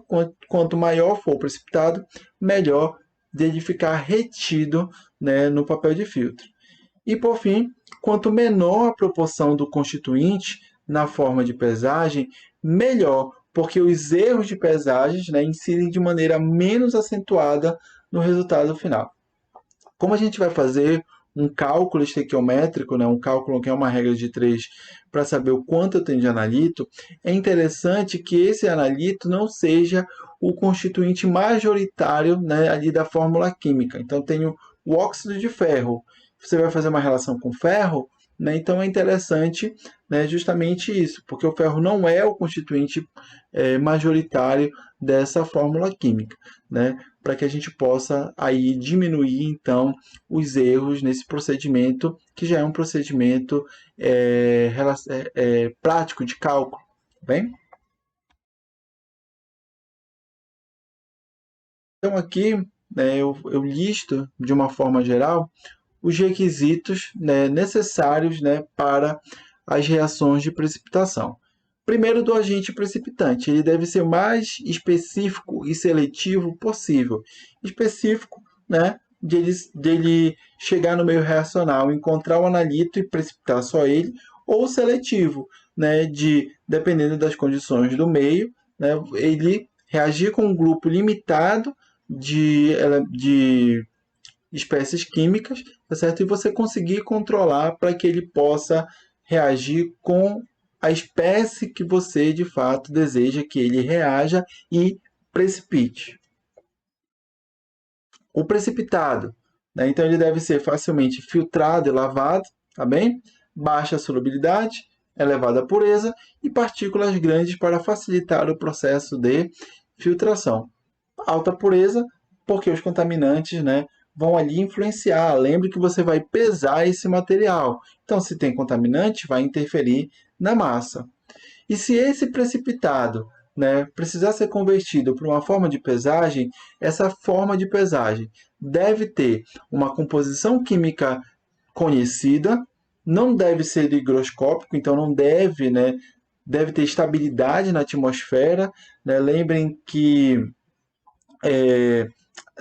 quanto maior for o precipitado, melhor dele ficar retido, né, no papel de filtro. E por fim, quanto menor a proporção do constituinte na forma de pesagem, melhor, porque os erros de pesagens, né, incidem de maneira menos acentuada no resultado final. Como a gente vai fazer um cálculo estequiométrico, né, um cálculo que é uma regra de 3, para saber o quanto eu tenho de analito, é interessante que esse analito não seja o constituinte majoritário, né, ali da fórmula química. Então, tenho o óxido de ferro. Você vai fazer uma relação com ferro, né, então é interessante, né, justamente isso, porque o ferro não é o constituinte majoritário dessa fórmula química, né, para que a gente possa aí diminuir então os erros nesse procedimento, que já é um procedimento prático de cálculo, bem? Então aqui, né, eu listo de uma forma geral os requisitos, né, necessários, né, para as reações de precipitação. Primeiro, do agente precipitante, ele deve ser o mais específico e seletivo possível. Específico, né, dele chegar no meio reacional, encontrar o analito e precipitar só ele, ou seletivo, né, dependendo das condições do meio, né, ele reagir com um grupo limitado de espécies químicas, tá certo? E você conseguir controlar para que ele possa reagir com a espécie que você de fato deseja que ele reaja e precipite. O precipitado, né? Então ele deve ser facilmente filtrado e lavado, tá bem? Baixa solubilidade, elevada pureza e partículas grandes para facilitar o processo de filtração. Alta pureza, porque os contaminantes, né, vão ali influenciar. Lembre que você vai pesar esse material. Então, se tem contaminante, vai interferir na massa. E se esse precipitado, né, precisar ser convertido para uma forma de pesagem, essa forma de pesagem deve ter uma composição química conhecida, não deve ser higroscópico, então não deve, né, deve ter estabilidade na atmosfera. Né? Lembrem que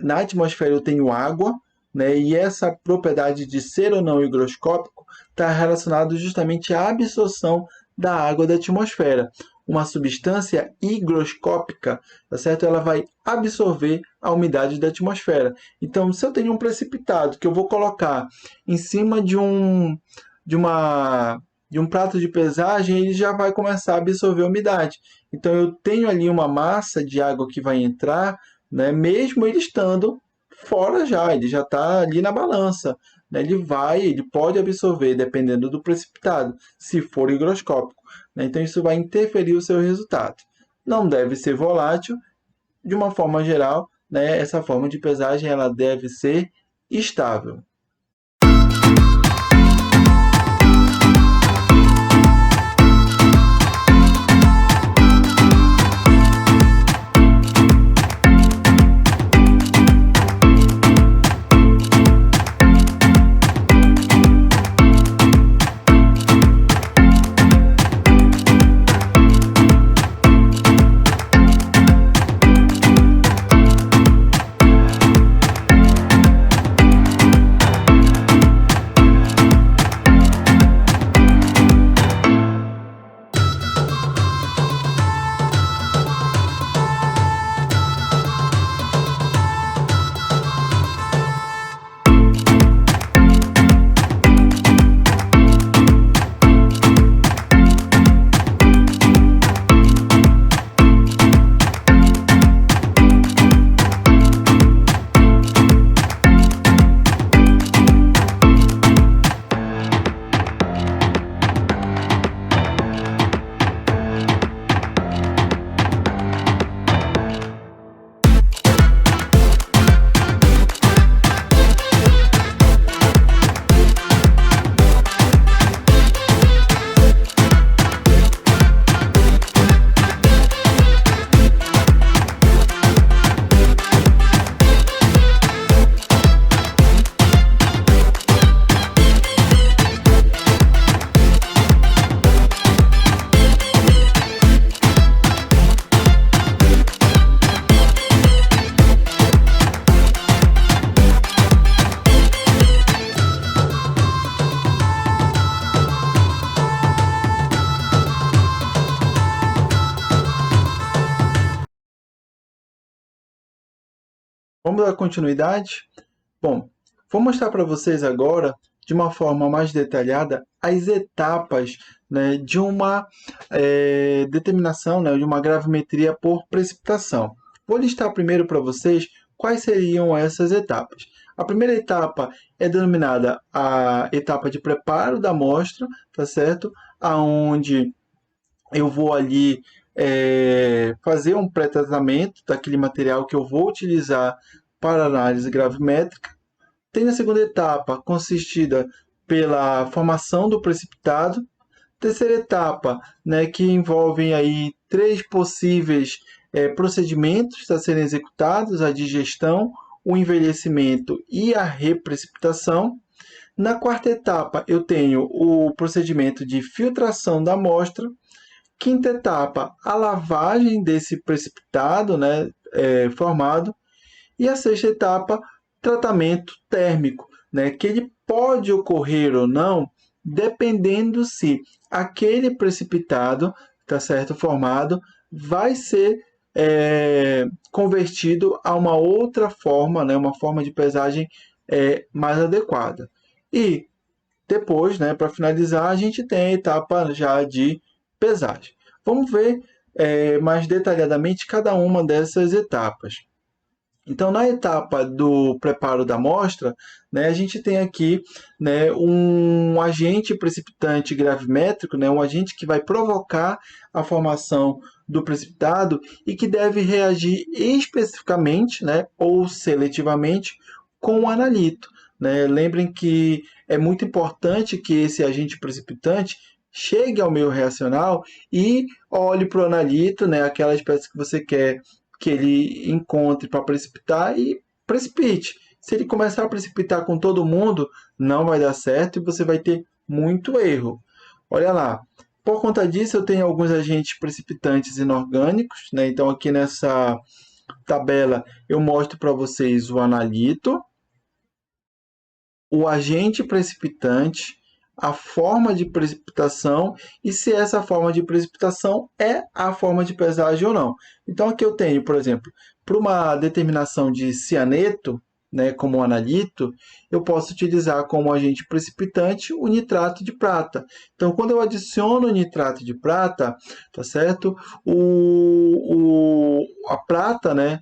na atmosfera eu tenho água, né? E essa propriedade de ser ou não higroscópico está relacionada justamente à absorção da água da atmosfera. Uma substância higroscópica, tá certo? Ela vai absorver a umidade da atmosfera. Então, se eu tenho um precipitado que eu vou colocar em cima de um prato de pesagem, ele já vai começar a absorver a umidade. Então, eu tenho ali uma massa de água que vai entrar, né? Mesmo ele estando fora já, ele já está ali na balança. Né? Ele pode absorver, dependendo do precipitado, se for higroscópico. Né? Então isso vai interferir o seu resultado. Não deve ser volátil, de uma forma geral, né? Essa forma de pesagem ela deve ser estável. Vamos dar continuidade? Bom, vou mostrar para vocês agora, de uma forma mais detalhada, as etapas, né, de uma determinação, né, de uma gravimetria por precipitação. Vou listar primeiro para vocês quais seriam essas etapas. A primeira etapa é denominada a etapa de preparo da amostra, tá certo? Aonde eu vou ali fazer um pré-tratamento daquele material que eu vou utilizar para análise gravimétrica. Tem a segunda etapa, consistida pela formação do precipitado. Terceira etapa, né, que envolvem aí 3 possíveis procedimentos a serem executados: a digestão, o envelhecimento e a reprecipitação. Na quarta etapa, eu tenho o procedimento de filtração da amostra. Quinta etapa, a lavagem desse precipitado, né, formado. E a sexta etapa, tratamento térmico, né, que ele pode ocorrer ou não, dependendo se aquele precipitado, tá certo, formado, vai ser convertido a uma outra forma, né, uma forma de pesagem mais adequada. E depois, né, para finalizar, a gente tem a etapa já de pesagem. Vamos ver mais detalhadamente cada uma dessas etapas. Então, na etapa do preparo da amostra, né, a gente tem aqui, né, um agente precipitante gravimétrico, né, um agente que vai provocar a formação do precipitado e que deve reagir especificamente, né, ou seletivamente com o analito, né? Lembrem que é muito importante que esse agente precipitante chegue ao meio reacional e olhe para o analito, né, aquela espécie que você quer que ele encontre para precipitar, e precipite. Se ele começar a precipitar com todo mundo, não vai dar certo e você vai ter muito erro. Olha lá. Por conta disso, eu tenho alguns agentes precipitantes inorgânicos, né? Então, aqui nessa tabela, eu mostro para vocês o analito, o agente precipitante, a forma de precipitação e se essa forma de precipitação é a forma de pesagem ou não. Então, aqui eu tenho, por exemplo, para uma determinação de cianeto, né, como analito, eu posso utilizar como agente precipitante o nitrato de prata. Então, quando eu adiciono o nitrato de prata, tá certo? A prata, né,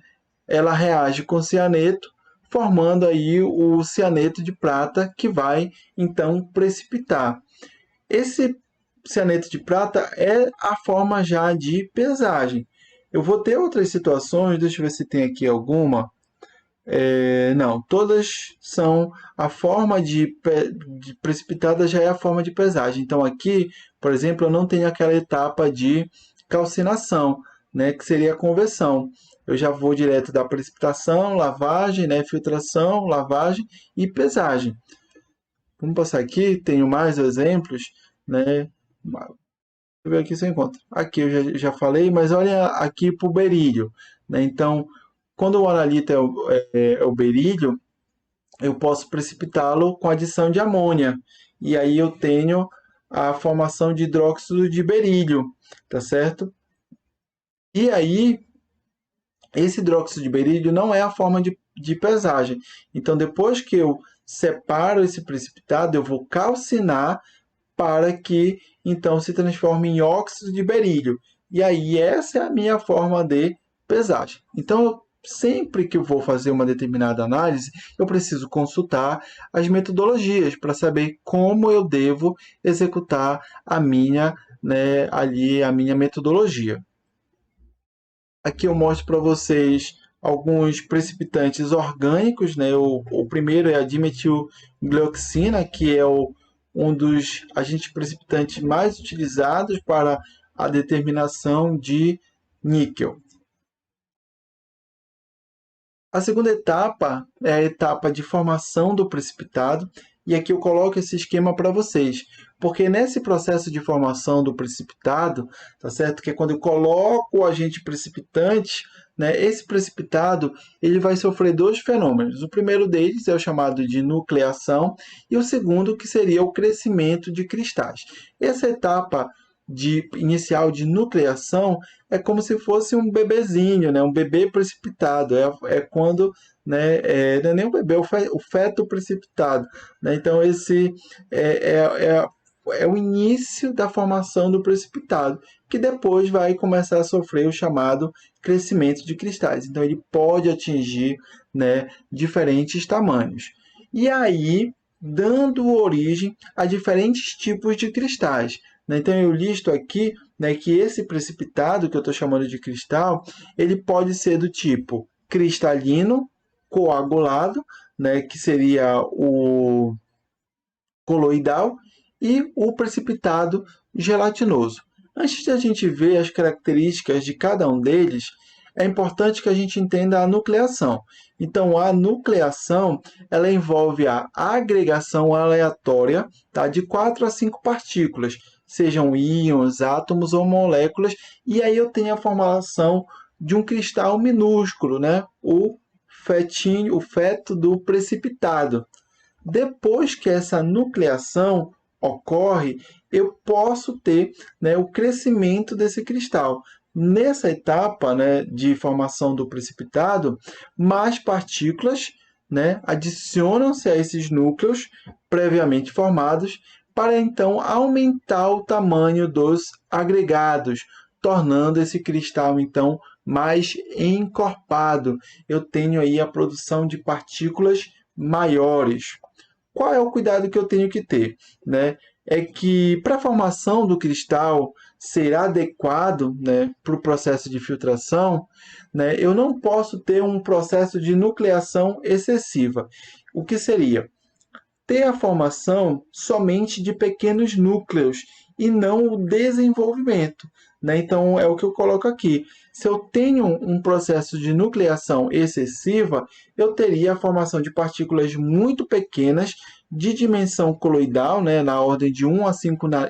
ela reage com cianeto, formando aí o cianeto de prata, que vai então precipitar. Esse cianeto de prata é a forma já de pesagem. Eu vou ter outras situações, deixa eu ver se tem aqui alguma. Não, todas são a forma de precipitada, já é a forma de pesagem. Então aqui, por exemplo, eu não tenho aquela etapa de calcinação, né, que seria a conversão. Eu já vou direto da precipitação, lavagem, né, filtração, lavagem e pesagem. Vamos passar aqui, tenho mais exemplos, né? Deixa eu ver aqui se eu encontro. Aqui eu já falei, mas olha aqui para o berílio, né? Então, quando o analito é o berílio, eu posso precipitá-lo com adição de amônia. E aí eu tenho a formação de hidróxido de berílio, tá certo? E aí, esse hidróxido de berílio não é a forma de pesagem. Então, depois que eu separo esse precipitado, eu vou calcinar para que então se transforme em óxido de berílio. E aí essa é a minha forma de pesagem. Então, sempre que eu vou fazer uma determinada análise, eu preciso consultar as metodologias para saber como eu devo executar a minha, né, ali a minha metodologia. Aqui eu mostro para vocês alguns precipitantes orgânicos, né? O primeiro é a dimetilglioxina, que é um dos agentes precipitantes mais utilizados para a determinação de níquel. A segunda etapa é a etapa de formação do precipitado, e aqui eu coloco esse esquema para vocês, porque nesse processo de formação do precipitado, tá certo? Que é quando eu coloco o agente precipitante, né, esse precipitado ele vai sofrer dois fenômenos. O primeiro deles é o chamado de nucleação e o segundo que seria o crescimento de cristais. Essa etapa inicial de nucleação é como se fosse um bebezinho, né? Um bebê precipitado. É quando, né? Não é nem o bebê, é o feto precipitado, né? Então esse é o início da formação do precipitado, que depois vai começar a sofrer o chamado crescimento de cristais. Então ele pode atingir, né, diferentes tamanhos. E aí, dando origem a diferentes tipos de cristais, né? Então eu listo aqui, né, que esse precipitado, que eu estou chamando de cristal, ele pode ser do tipo cristalino, coagulado, né, que seria o coloidal, e o precipitado gelatinoso. Antes de a gente ver as características de cada um deles, é importante que a gente entenda a nucleação. Então, a nucleação ela envolve a agregação aleatória, tá, de 4 a 5 partículas, sejam íons, átomos ou moléculas, e aí eu tenho a formação de um cristal minúsculo, né, o feto do precipitado. Depois que essa nucleação ocorre, eu posso ter, né, o crescimento desse cristal. Nessa etapa, né, de formação do precipitado, mais partículas, né, adicionam-se a esses núcleos previamente formados para então aumentar o tamanho dos agregados, tornando esse cristal então mais encorpado. Eu tenho aí a produção de partículas maiores. Qual é o cuidado que eu tenho que ter, né? É que para a formação do cristal ser adequado, né, para o processo de filtração, né, eu não posso ter um processo de nucleação excessiva. O que seria? Ter a formação somente de pequenos núcleos e não o desenvolvimento, né? Então, é o que eu coloco aqui. Se eu tenho um processo de nucleação excessiva, eu teria a formação de partículas muito pequenas, de dimensão coloidal, né, na ordem de 1 a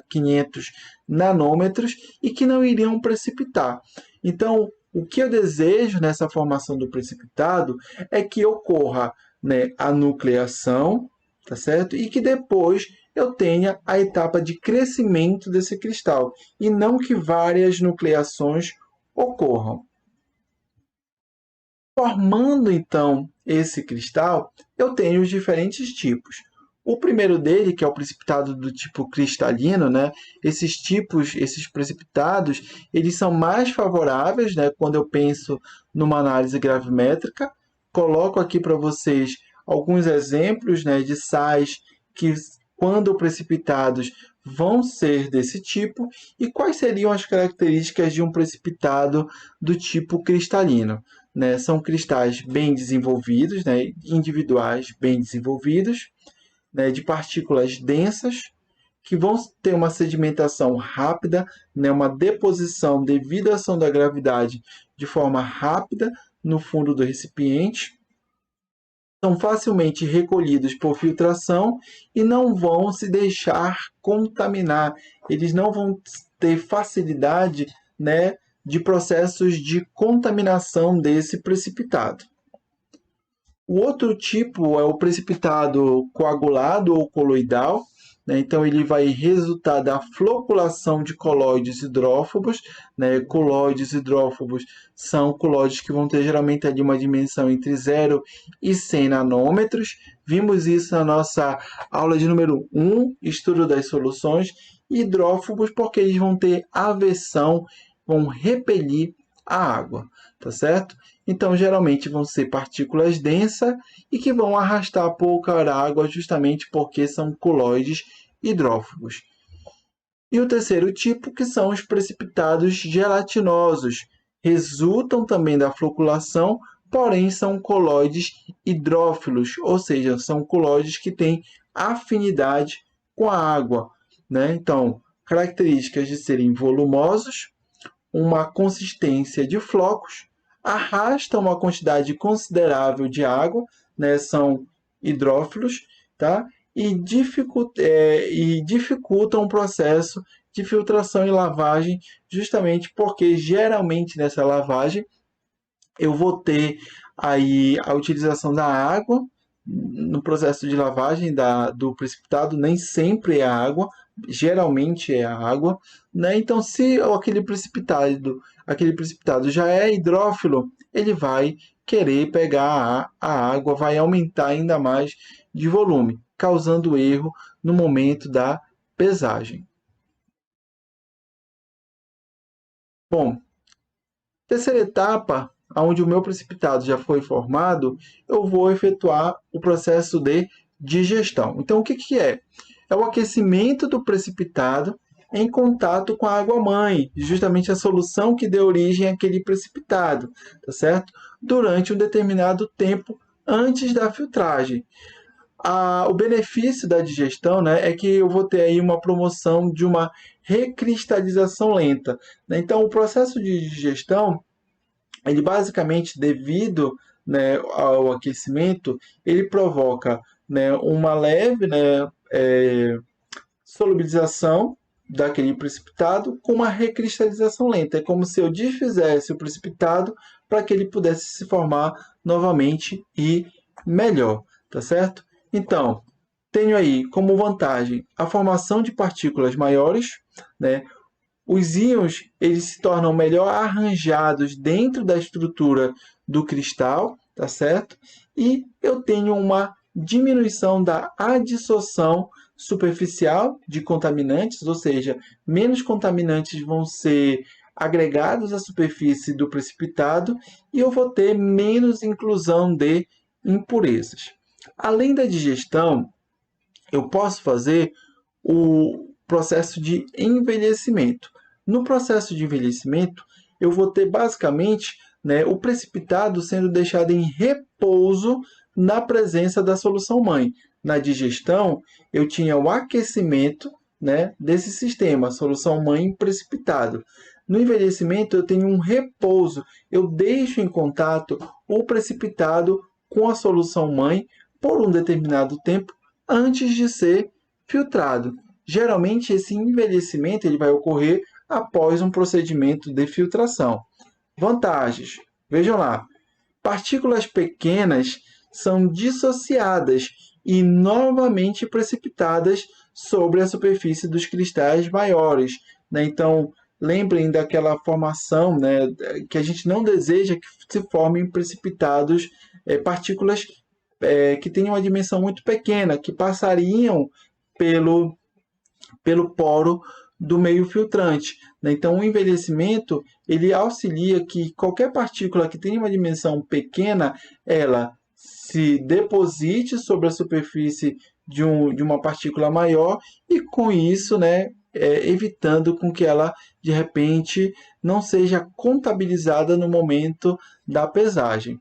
500 nanômetros, e que não iriam precipitar. Então, o que eu desejo nessa formação do precipitado é que ocorra, né, a nucleação, tá certo? E que depois eu tenha a etapa de crescimento desse cristal, e não que várias nucleações ocorram. Formando então esse cristal, eu tenho os diferentes tipos. O primeiro dele, que é o precipitado do tipo cristalino, né? Esses tipos, esses precipitados, eles são mais favoráveis, né, quando eu penso numa análise gravimétrica. Coloco aqui para vocês alguns exemplos, né, de sais que, quando precipitados, vão ser desse tipo, e quais seriam as características de um precipitado do tipo cristalino, né? São cristais bem desenvolvidos, né, individuais bem desenvolvidos, né, de partículas densas, que vão ter uma sedimentação rápida, né, uma deposição devido à ação da gravidade de forma rápida no fundo do recipiente, são facilmente recolhidos por filtração e não vão se deixar contaminar. Eles não vão ter facilidade, né, de processos de contaminação desse precipitado. O outro tipo é o precipitado coagulado ou coloidal, né? Então ele vai resultar da floculação de colóides hidrófobos, né? Colóides hidrófobos são colóides que vão ter geralmente ali uma dimensão entre 0 e 100 nanômetros. Vimos isso na nossa aula de número 1, estudo das soluções. Hidrófobos porque eles vão ter aversão, vão repelir a água, tá certo? Então, geralmente vão ser partículas densas e que vão arrastar pouca água justamente porque são colóides hidrófobos. E o terceiro tipo, que são os precipitados gelatinosos. Resultam também da floculação, porém são colóides hidrófilos, ou seja, são colóides que têm afinidade com a água, né? Então, características de serem volumosos, uma consistência de flocos, arrastam uma quantidade considerável de água, né, são hidrófilos, tá? E dificultam o processo de filtração e lavagem, justamente porque geralmente nessa lavagem eu vou ter aí a utilização da água no processo de lavagem do precipitado, nem sempre é água, geralmente é a água, né? Então, se aquele precipitado já é hidrófilo, ele vai querer pegar a água, vai aumentar ainda mais de volume, causando erro no momento da pesagem. Bom, terceira etapa, onde o meu precipitado já foi formado, eu vou efetuar o processo de digestão. Então, o que que é? É o aquecimento do precipitado em contato com a água-mãe, justamente a solução que deu origem àquele precipitado, tá certo? Durante um determinado tempo antes da filtragem. O benefício da digestão, né, é que eu vou ter aí uma promoção de uma recristalização lenta, né? Então, o processo de digestão, ele basicamente, devido, né, ao aquecimento, ele provoca, né, uma leve, né, solubilização daquele precipitado com uma recristalização lenta. É como se eu desfizesse o precipitado para que ele pudesse se formar novamente e melhor, tá certo? Então, tenho aí como vantagem a formação de partículas maiores, né? Os íons, eles se tornam melhor arranjados dentro da estrutura do cristal, tá certo? E eu tenho uma diminuição da adsorção superficial de contaminantes, ou seja, menos contaminantes vão ser agregados à superfície do precipitado e eu vou ter menos inclusão de impurezas. Além da digestão, eu posso fazer o processo de envelhecimento. No processo de envelhecimento, eu vou ter basicamente, né, o precipitado sendo deixado em repouso na presença da solução mãe. Na digestão, eu tinha o aquecimento, né, desse sistema, solução mãe precipitado. No envelhecimento, eu tenho um repouso, eu deixo em contato o precipitado com a solução mãe por um determinado tempo antes de ser filtrado. Geralmente, esse envelhecimento ele vai ocorrer após um procedimento de filtração. Vantagens. Vejam lá. Partículas pequenas são dissociadas e novamente precipitadas sobre a superfície dos cristais maiores, né? Então, lembrem daquela formação, né, que a gente não deseja que se formem precipitados, partículas que tenham uma dimensão muito pequena, que passariam pelo poro do meio filtrante, né? Então, o envelhecimento ele auxilia que qualquer partícula que tenha uma dimensão pequena, ela se deposite sobre a superfície de uma partícula maior e, com isso, né, evitando com que ela, de repente, não seja contabilizada no momento da pesagem.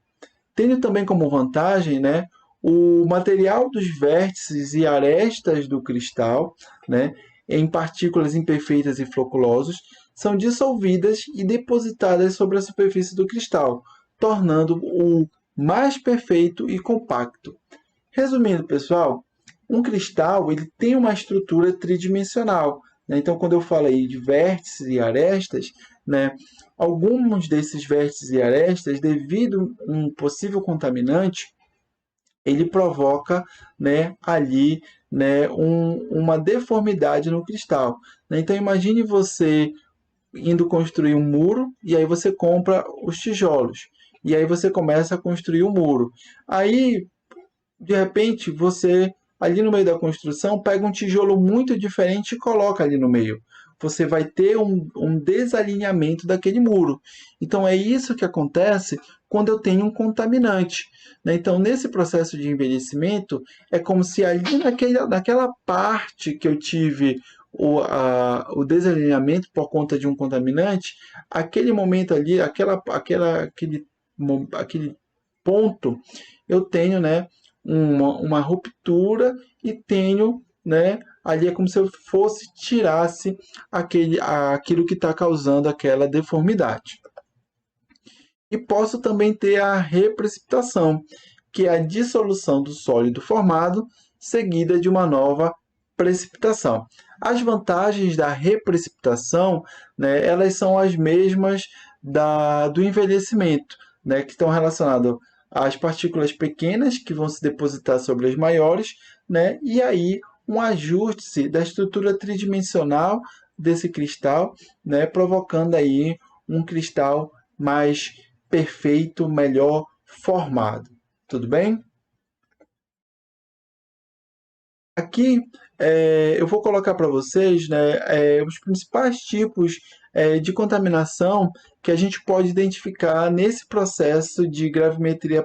Tendo também como vantagem, né, o material dos vértices e arestas do cristal, né, em partículas imperfeitas e floculosas, são dissolvidas e depositadas sobre a superfície do cristal, tornando-o mais perfeito e compacto. Resumindo, pessoal, um cristal ele tem uma estrutura tridimensional, né? Então, quando eu falo aí de vértices e arestas, né, alguns desses vértices e arestas, devido a um possível contaminante, ele provoca, né, ali, né, uma deformidade no cristal, né? Então, imagine você indo construir um muro e aí você compra os tijolos. E aí você começa a construir o muro. Aí, de repente, você, ali no meio da construção, pega um tijolo muito diferente e coloca ali no meio. Você vai ter um desalinhamento daquele muro. Então, é isso que acontece quando eu tenho um contaminante, né? Então, nesse processo de envelhecimento, é como se ali naquela parte que eu tive o desalinhamento por conta de um contaminante, aquele momento ali, aquele ponto, eu tenho, né, uma ruptura e tenho, né, ali é como se eu tirasse aquilo que está causando aquela deformidade. E posso também ter a reprecipitação, que é a dissolução do sólido formado, seguida de uma nova precipitação. As vantagens da reprecipitação, né, elas são as mesmas do envelhecimento, né, que estão relacionadas às partículas pequenas que vão se depositar sobre as maiores, né, e aí um ajuste da estrutura tridimensional desse cristal, né, provocando aí um cristal mais perfeito, melhor formado. Tudo bem? Aqui eu vou colocar para vocês, né, os principais tipos de contaminação que a gente pode identificar nesse processo de gravimetria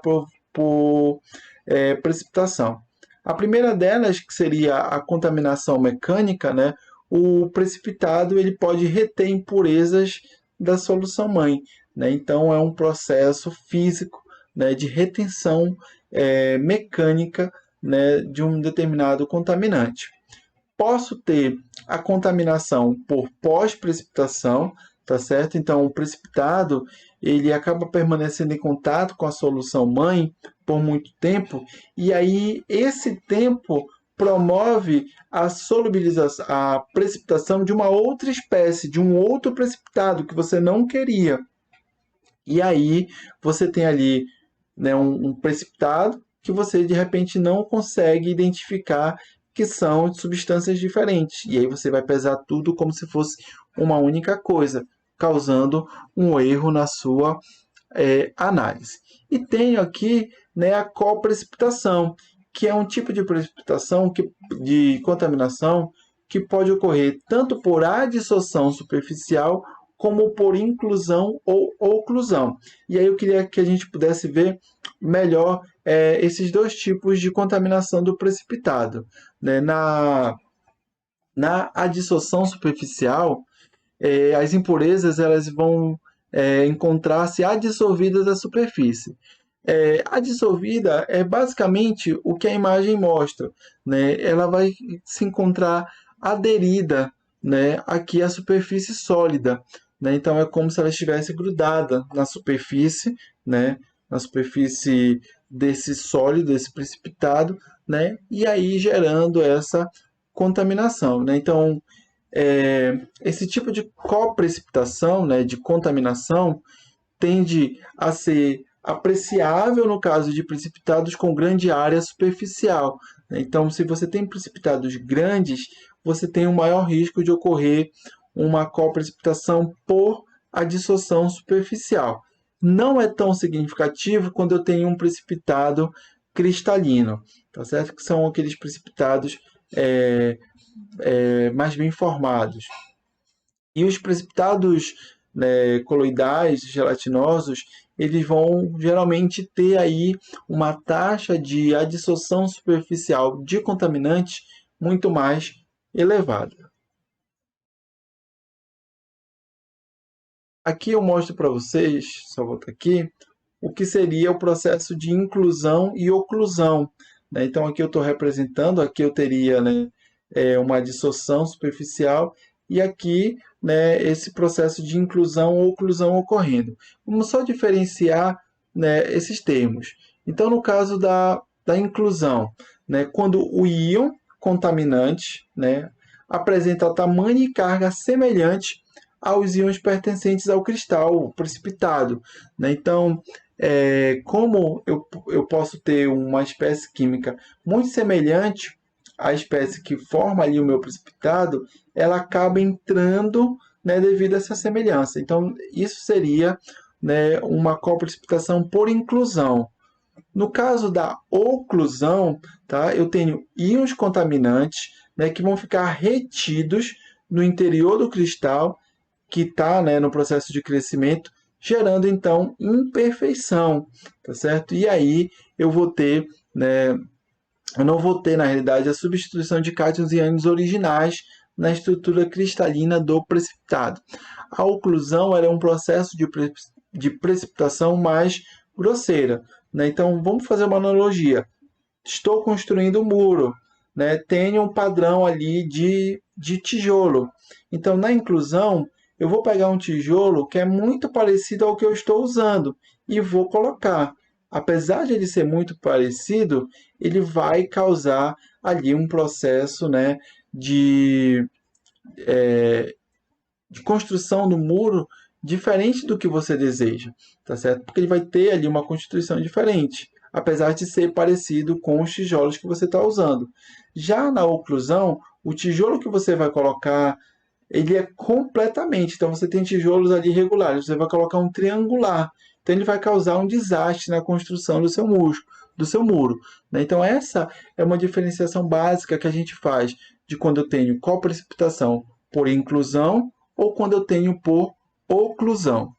por precipitação. A primeira delas, que seria a contaminação mecânica, né, o precipitado ele pode reter impurezas da solução mãe, né, então é um processo físico, né, de retenção mecânica, né, de um determinado contaminante. Posso ter a contaminação por pós-precipitação, tá certo? Então, o precipitado ele acaba permanecendo em contato com a solução mãe por muito tempo, e aí esse tempo promove a solubilização, a precipitação de uma outra espécie, de um outro precipitado que você não queria. E aí você tem ali, né, um precipitado que você de repente não consegue identificar que são substâncias diferentes. E aí você vai pesar tudo como se fosse uma única coisa, causando um erro na sua análise. E tenho aqui, né, a coprecipitação, que é um tipo de precipitação de contaminação que pode ocorrer tanto por adsorção superficial como por inclusão ou oclusão. E aí eu queria que a gente pudesse ver melhor esses dois tipos de contaminação do precipitado. Né? Na adsorção superficial, as impurezas elas vão encontrar-se adsorvidas à superfície. A dissolvida é basicamente o que a imagem mostra, né? Ela vai se encontrar aderida, né, aqui à superfície sólida, né? Então é como se ela estivesse grudada na superfície, né, na superfície desse sólido, desse precipitado, né, e aí gerando essa contaminação, né? Então esse tipo de coprecipitação, né, de contaminação, tende a ser apreciável no caso de precipitados com grande área superficial. Então, se você tem precipitados grandes, você tem um maior risco de ocorrer uma coprecipitação por adsorção superficial. Não é tão significativo quando eu tenho um precipitado cristalino, tá certo? Que são aqueles precipitados mais bem formados. E os precipitados, né, coloidais, gelatinosos, eles vão geralmente ter aí uma taxa de adsorção superficial de contaminantes muito mais elevada. Aqui eu mostro para vocês, só voltar aqui, o que seria o processo de inclusão e oclusão. Né? Então aqui eu estou representando, aqui eu teria, né, uma adsorção superficial e aqui, né, esse processo de inclusão ou oclusão ocorrendo. Vamos só diferenciar, né, esses termos. Então no caso da inclusão, né, quando o íon contaminante, né, apresenta tamanho e carga semelhante aos íons pertencentes ao cristal precipitado. Né? Então, como eu posso ter uma espécie química muito semelhante à espécie que forma ali o meu precipitado, ela acaba entrando, né, devido a essa semelhança. Então, isso seria, né, uma coprecipitação por inclusão. No caso da oclusão, tá, eu tenho íons contaminantes, né, que vão ficar retidos no interior do cristal que está, né, no processo de crescimento, gerando então imperfeição, tá certo? E aí eu vou ter, né, eu não vou ter na realidade a substituição de cátions e ânions originais na estrutura cristalina do precipitado. A oclusão é um processo de precipitação mais grosseira, né? Então vamos fazer uma analogia. Estou construindo um muro, né? Tenho um padrão ali de tijolo. Então na inclusão eu vou pegar um tijolo que é muito parecido ao que eu estou usando e vou colocar. Apesar de ele ser muito parecido, ele vai causar ali um processo, né, de construção do muro diferente do que você deseja, tá certo? Porque ele vai ter ali uma constituição diferente. apesar de ser parecido com os tijolos que você está usando. Já na oclusão, o tijolo que você vai colocar, ele é completamente, então você tem tijolos ali regulares, você vai colocar um triangular, então ele vai causar um desastre na construção do seu muro, né? Então essa é uma diferenciação básica que a gente faz de quando eu tenho coprecipitação por inclusão ou quando eu tenho por oclusão.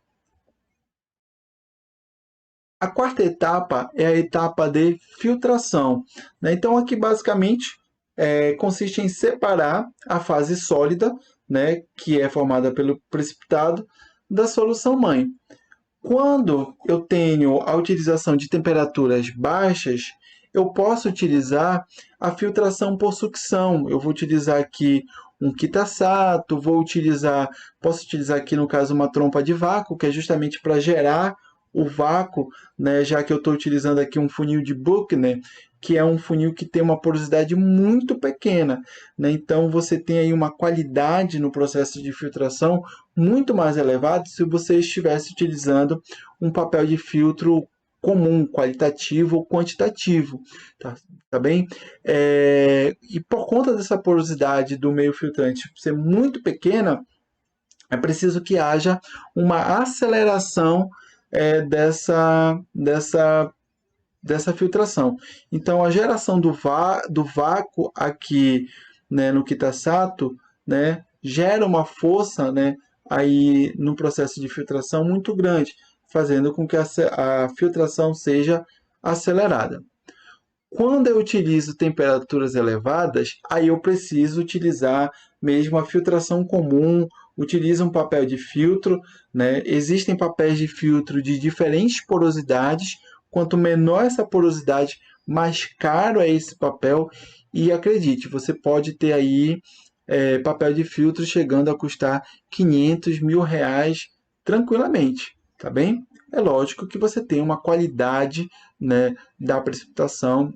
A quarta etapa é a etapa de filtração, né? Então aqui basicamente consiste em separar a fase sólida, né, que é formada pelo precipitado, da solução mãe. Quando eu tenho a utilização de temperaturas baixas, eu posso utilizar a filtração por sucção. Eu vou utilizar aqui um Kitasato, posso utilizar aqui no caso uma trompa de vácuo, que é justamente para gerar o vácuo, né, já que eu estou utilizando aqui um funil de Buchner, que é um funil que tem uma porosidade muito pequena, né? Então você tem aí uma qualidade no processo de filtração muito mais elevado se você estivesse utilizando um papel de filtro comum, qualitativo ou quantitativo, tá bem? E por conta dessa porosidade do meio filtrante ser muito pequena, é preciso que haja uma aceleração dessa filtração. Então, a geração do vácuo aqui, né, no Kitasato, né, gera uma força, né, aí no processo de filtração muito grande, fazendo com que a filtração seja acelerada. Quando eu utilizo temperaturas elevadas, aí eu preciso utilizar mesmo a filtração comum, utilizo um papel de filtro, né? Existem papéis de filtro de diferentes porosidades. Quanto menor essa porosidade, mais caro é esse papel. E acredite, você pode ter aí papel de filtro chegando a custar 500 mil reais tranquilamente, tá bem? É lógico que você tem uma qualidade, né, da precipitação,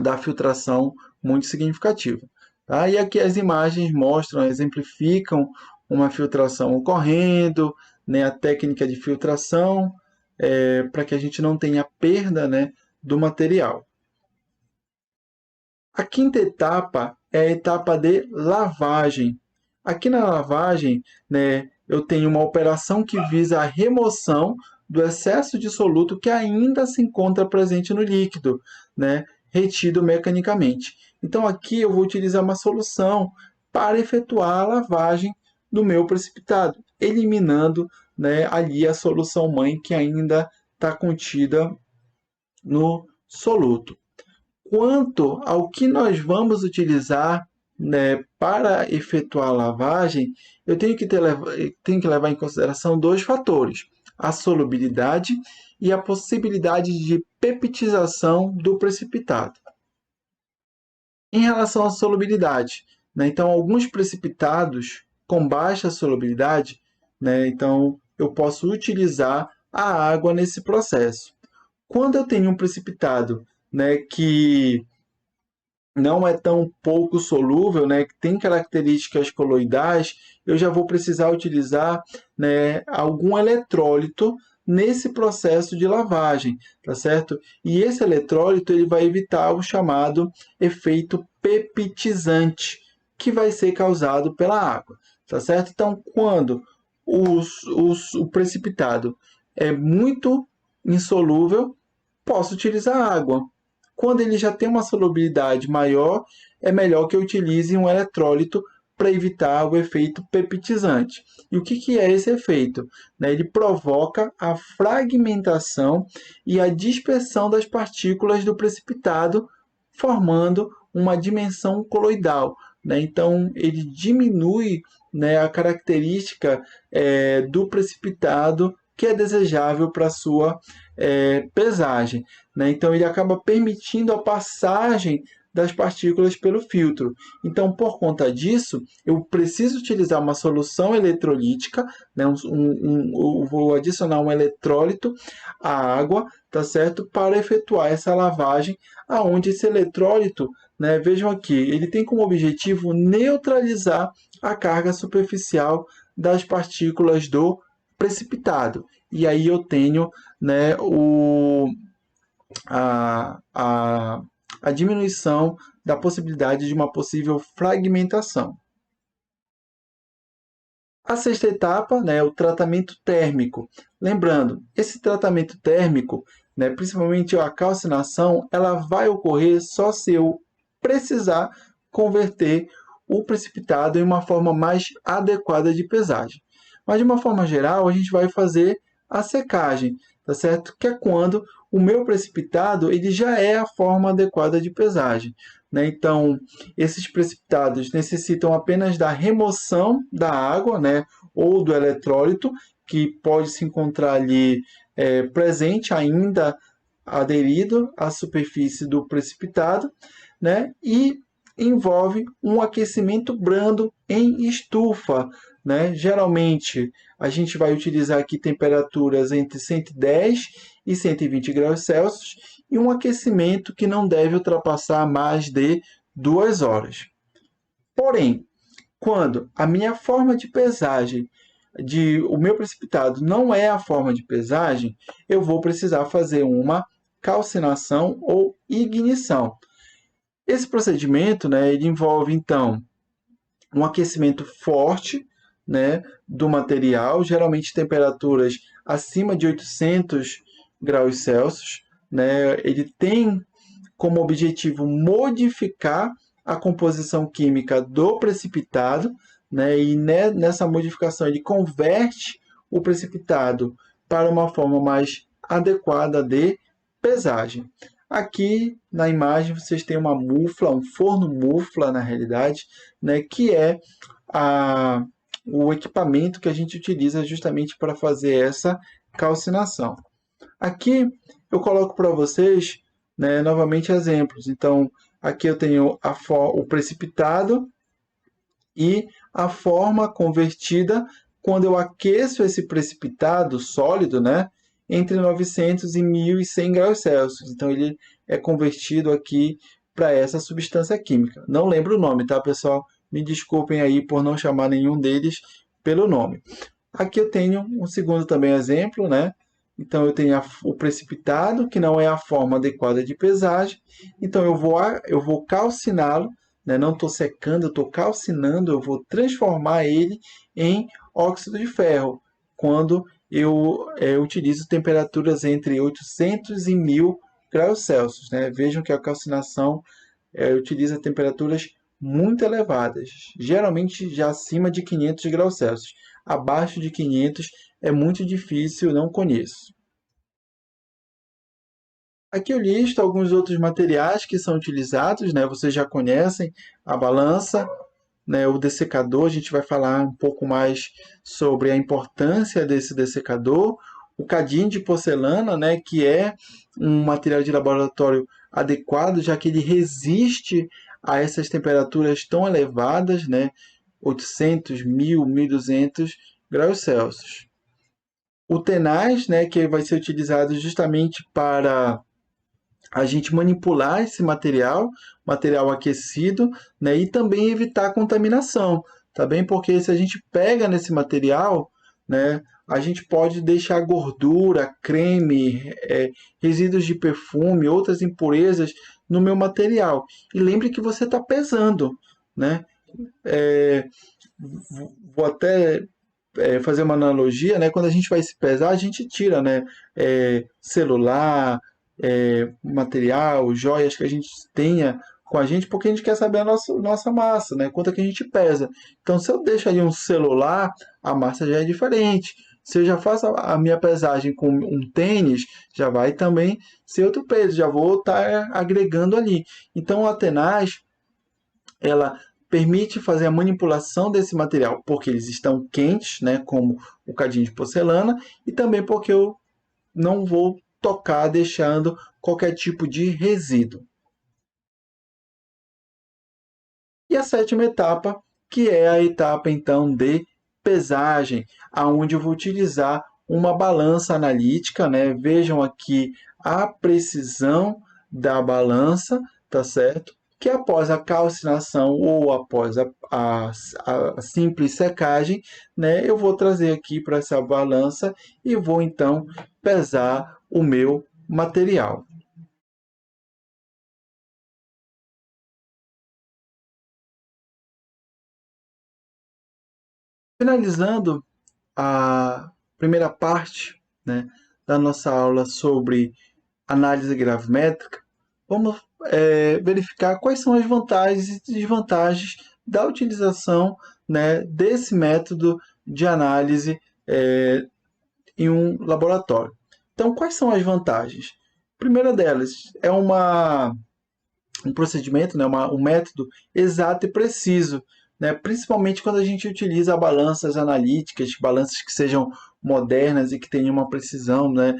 da filtração muito significativa. Tá? E aqui as imagens mostram, exemplificam uma filtração ocorrendo, né, a técnica de filtração, para que a gente não tenha perda, né, do material. A quinta etapa é a etapa de lavagem. Aqui na lavagem, né, eu tenho uma operação que visa a remoção do excesso de soluto que ainda se encontra presente no líquido, né, retido mecanicamente. Então aqui eu vou utilizar uma solução para efetuar a lavagem do meu precipitado, eliminando, né, ali a solução mãe que ainda está contida no soluto. Quanto ao que nós vamos utilizar, né, para efetuar a lavagem, eu tenho que levar em consideração dois fatores: a solubilidade e a possibilidade de peptização do precipitado. Em relação à solubilidade, né, então alguns precipitados com baixa solubilidade, né, então eu posso utilizar a água nesse processo. Quando eu tenho um precipitado, né, que não é tão pouco solúvel, né, que tem características coloidais, eu já vou precisar utilizar, né, algum eletrólito nesse processo de lavagem, tá certo? E esse eletrólito ele vai evitar o chamado efeito peptizante, que vai ser causado pela água, tá certo? Então, quando o precipitado é muito insolúvel, posso utilizar água. Quando ele já tem uma solubilidade maior, é melhor que eu utilize um eletrólito para evitar o efeito peptizante. E o que é esse efeito? Ele provoca a fragmentação e a dispersão das partículas do precipitado, formando uma dimensão coloidal. Então, ele diminui, a característica do precipitado que é desejável para a sua pesagem. Então, ele acaba permitindo a passagem das partículas pelo filtro. Então, por conta disso, eu preciso utilizar uma solução eletrolítica, eu vou adicionar um eletrólito à água, tá certo? Para efetuar essa lavagem, aonde esse eletrólito, vejam aqui, ele tem como objetivo neutralizar a carga superficial das partículas do precipitado. E aí eu tenho, a diminuição da possibilidade de uma possível fragmentação. A sexta etapa, né, é o tratamento térmico. Lembrando, esse tratamento térmico, né, principalmente a calcinação, ela vai ocorrer só se eu precisar converter o precipitado em uma forma mais adequada de pesagem. Mas de uma forma geral, a gente vai fazer a secagem, tá certo? Que é quando o meu precipitado ele já é a forma adequada de pesagem. Né? Então, esses precipitados necessitam apenas da remoção da água, né? Ou do eletrólito, que pode se encontrar ali presente ainda aderido à superfície do precipitado, né? E envolve um aquecimento brando em estufa, né? Geralmente a gente vai utilizar aqui temperaturas entre 110 e 120 graus Celsius e um aquecimento que não deve ultrapassar mais de 2 horas. Porém, quando a minha forma de pesagem o meu precipitado não é a forma de pesagem, eu vou precisar fazer uma calcinação ou ignição. Esse procedimento, né, ele envolve então um aquecimento forte, né, do material, geralmente temperaturas acima de 800 graus Celsius, né, ele tem como objetivo modificar a composição química do precipitado, né, e nessa modificação ele converte o precipitado para uma forma mais adequada de pesagem. Aqui na imagem vocês têm uma mufla, um forno mufla na realidade, né, que é o equipamento que a gente utiliza justamente para fazer essa calcinação. Aqui eu coloco para vocês, né, novamente exemplos. Então, aqui eu tenho o precipitado e a forma convertida quando eu aqueço esse precipitado sólido, né, entre 900 e 1100 graus Celsius. Então, ele é convertido aqui para essa substância química. Não lembro o nome, tá, pessoal? Me desculpem aí por não chamar nenhum deles pelo nome. Aqui eu tenho um segundo também exemplo, né? Então, eu tenho o precipitado, que não é a forma adequada de pesagem. Então, eu vou calciná-lo, né? Não estou secando, eu estou calcinando, eu vou transformar ele em óxido de ferro, quando eu utilizo temperaturas entre 800 e 1000 graus Celsius. Né? Vejam que a calcinação utiliza temperaturas muito elevadas, geralmente já acima de 500 graus Celsius. Abaixo de 500 é muito difícil, não conheço. Aqui eu listo alguns outros materiais que são utilizados, né? Vocês já conhecem a balança, né? O dessecador, a gente vai falar um pouco mais sobre a importância desse dessecador. O cadinho de porcelana, né? Que é um material de laboratório adequado, já que ele resiste a essas temperaturas tão elevadas, né? 800, 1000, 1200 graus Celsius. O tenaz, né, que vai ser utilizado justamente para a gente manipular esse material aquecido, né, e também evitar a contaminação, tá bem? Porque se a gente pega nesse material, né, a gente pode deixar gordura, creme, resíduos de perfume, outras impurezas no meu material. E lembre que você está pesando, né? É, vou até fazer uma analogia, né? Quando a gente vai se pesar, a gente tira, né? Celular, material, joias que a gente tenha com a gente, porque a gente quer saber a nossa massa, né? Quanto é que a gente pesa. Então, se eu deixo ali um celular, a massa já é diferente. Se eu já faço a minha pesagem com um tênis, já vai também ser outro peso, já vou estar agregando ali. Então, a Tenaz, ela permite fazer a manipulação desse material, porque eles estão quentes, né, como o cadinho de porcelana, e também porque eu não vou tocar deixando qualquer tipo de resíduo. E a sétima etapa, que é a etapa então de pesagem, aonde eu vou utilizar uma balança analítica, né? Vejam aqui a precisão da balança, tá certo? Que após a calcinação ou após a simples secagem, né, eu vou trazer aqui para essa balança e vou então pesar o meu material. Finalizando a primeira parte, né, da nossa aula sobre análise gravimétrica, vamos verificar quais são as vantagens e desvantagens da utilização, né, desse método de análise em um laboratório. Então, quais são as vantagens? A primeira delas é um procedimento, né, um método exato e preciso, né, principalmente quando a gente utiliza balanças analíticas, balanças que sejam modernas e que tenham uma precisão, né,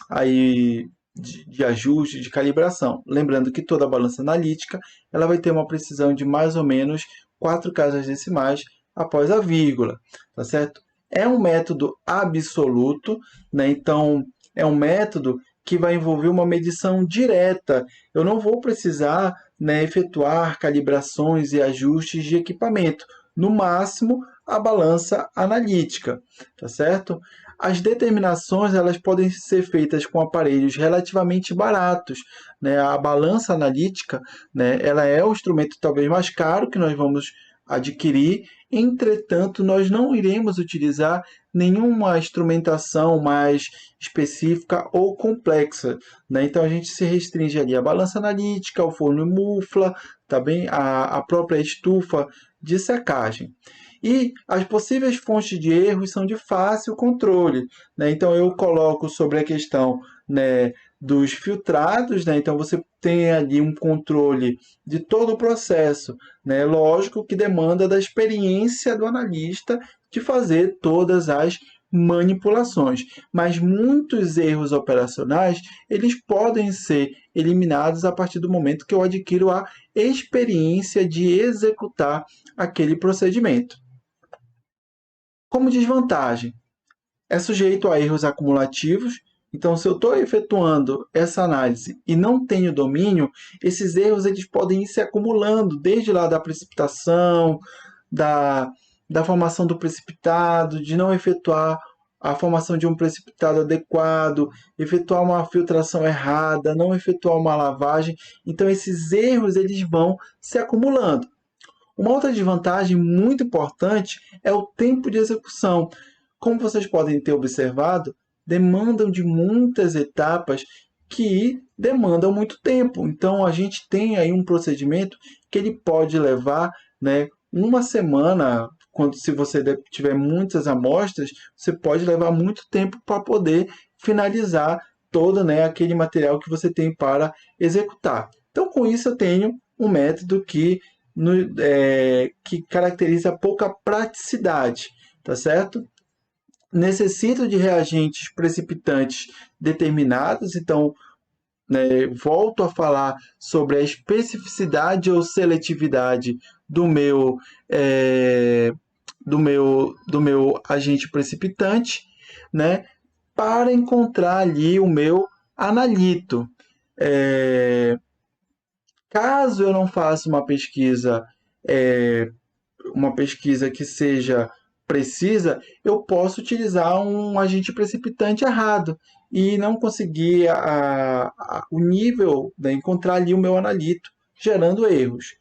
aí de ajuste, de calibração. Lembrando que toda balança analítica ela vai ter uma precisão de mais ou menos 4 casas decimais após a vírgula, tá certo? É um método absoluto, né? Então é um método que vai envolver uma medição direta. Eu não vou precisar, né, efetuar calibrações e ajustes de equipamento. No máximo, a balança analítica, tá certo? As determinações elas podem ser feitas com aparelhos relativamente baratos, né? A balança analítica, né, ela é o instrumento talvez mais caro que nós vamos adquirir. Entretanto, nós não iremos utilizar nenhuma instrumentação mais específica ou complexa, né? Então a gente se restringe ali à balança analítica, ao forno mufla, tá bem? A própria estufa de secagem. E as possíveis fontes de erros são de fácil controle, né? Então eu coloco sobre a questão, né, dos filtrados, né? Então você tem ali um controle de todo o processo, né? Lógico que demanda da experiência do analista de fazer todas as manipulações, mas muitos erros operacionais eles podem ser eliminados a partir do momento que eu adquiro a experiência de executar aquele procedimento. Como desvantagem, é sujeito a erros acumulativos. Então, se eu estou efetuando essa análise e não tenho domínio, esses erros eles podem ir se acumulando desde lá da precipitação, da, da formação do precipitado, de não efetuar a formação de um precipitado adequado, efetuar uma filtração errada, não efetuar uma lavagem. Então, esses erros eles vão se acumulando. Uma outra desvantagem muito importante é o tempo de execução. Como vocês podem ter observado, demandam de muitas etapas que demandam muito tempo. Então a gente tem aí um procedimento que ele pode levar, né, uma semana. Quando se você tiver muitas amostras, você pode levar muito tempo para poder finalizar todo, né, aquele material que você tem para executar. Então com isso eu tenho um método que caracteriza pouca praticidade, tá certo? Necessito de reagentes precipitantes determinados, então, né, volto a falar sobre a especificidade ou seletividade é, do meu agente precipitante, né, para encontrar ali o meu analito. Caso eu não faça uma pesquisa que seja precisa, eu posso utilizar um agente precipitante errado e não conseguir o nível, né, encontrar ali o meu analito, gerando erros.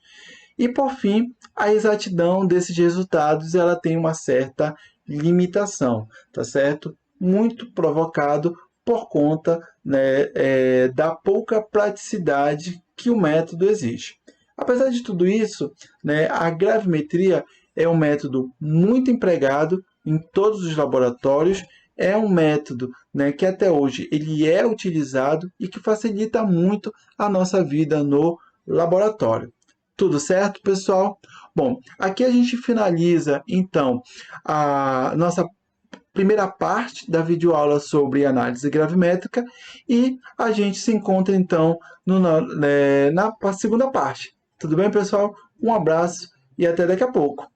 E por fim, a exatidão desses resultados ela tem uma certa limitação, tá certo? Muito provocado por conta, né, da pouca praticidade que o método exige. Apesar de tudo isso, né, a gravimetria é um método muito empregado em todos os laboratórios, é um método, né, que até hoje ele é utilizado e que facilita muito a nossa vida no laboratório. Tudo certo, pessoal? Bom, aqui a gente finaliza então a nossa primeira parte da videoaula sobre análise gravimétrica e a gente se encontra então na segunda parte. Tudo bem, pessoal? Um abraço e até daqui a pouco.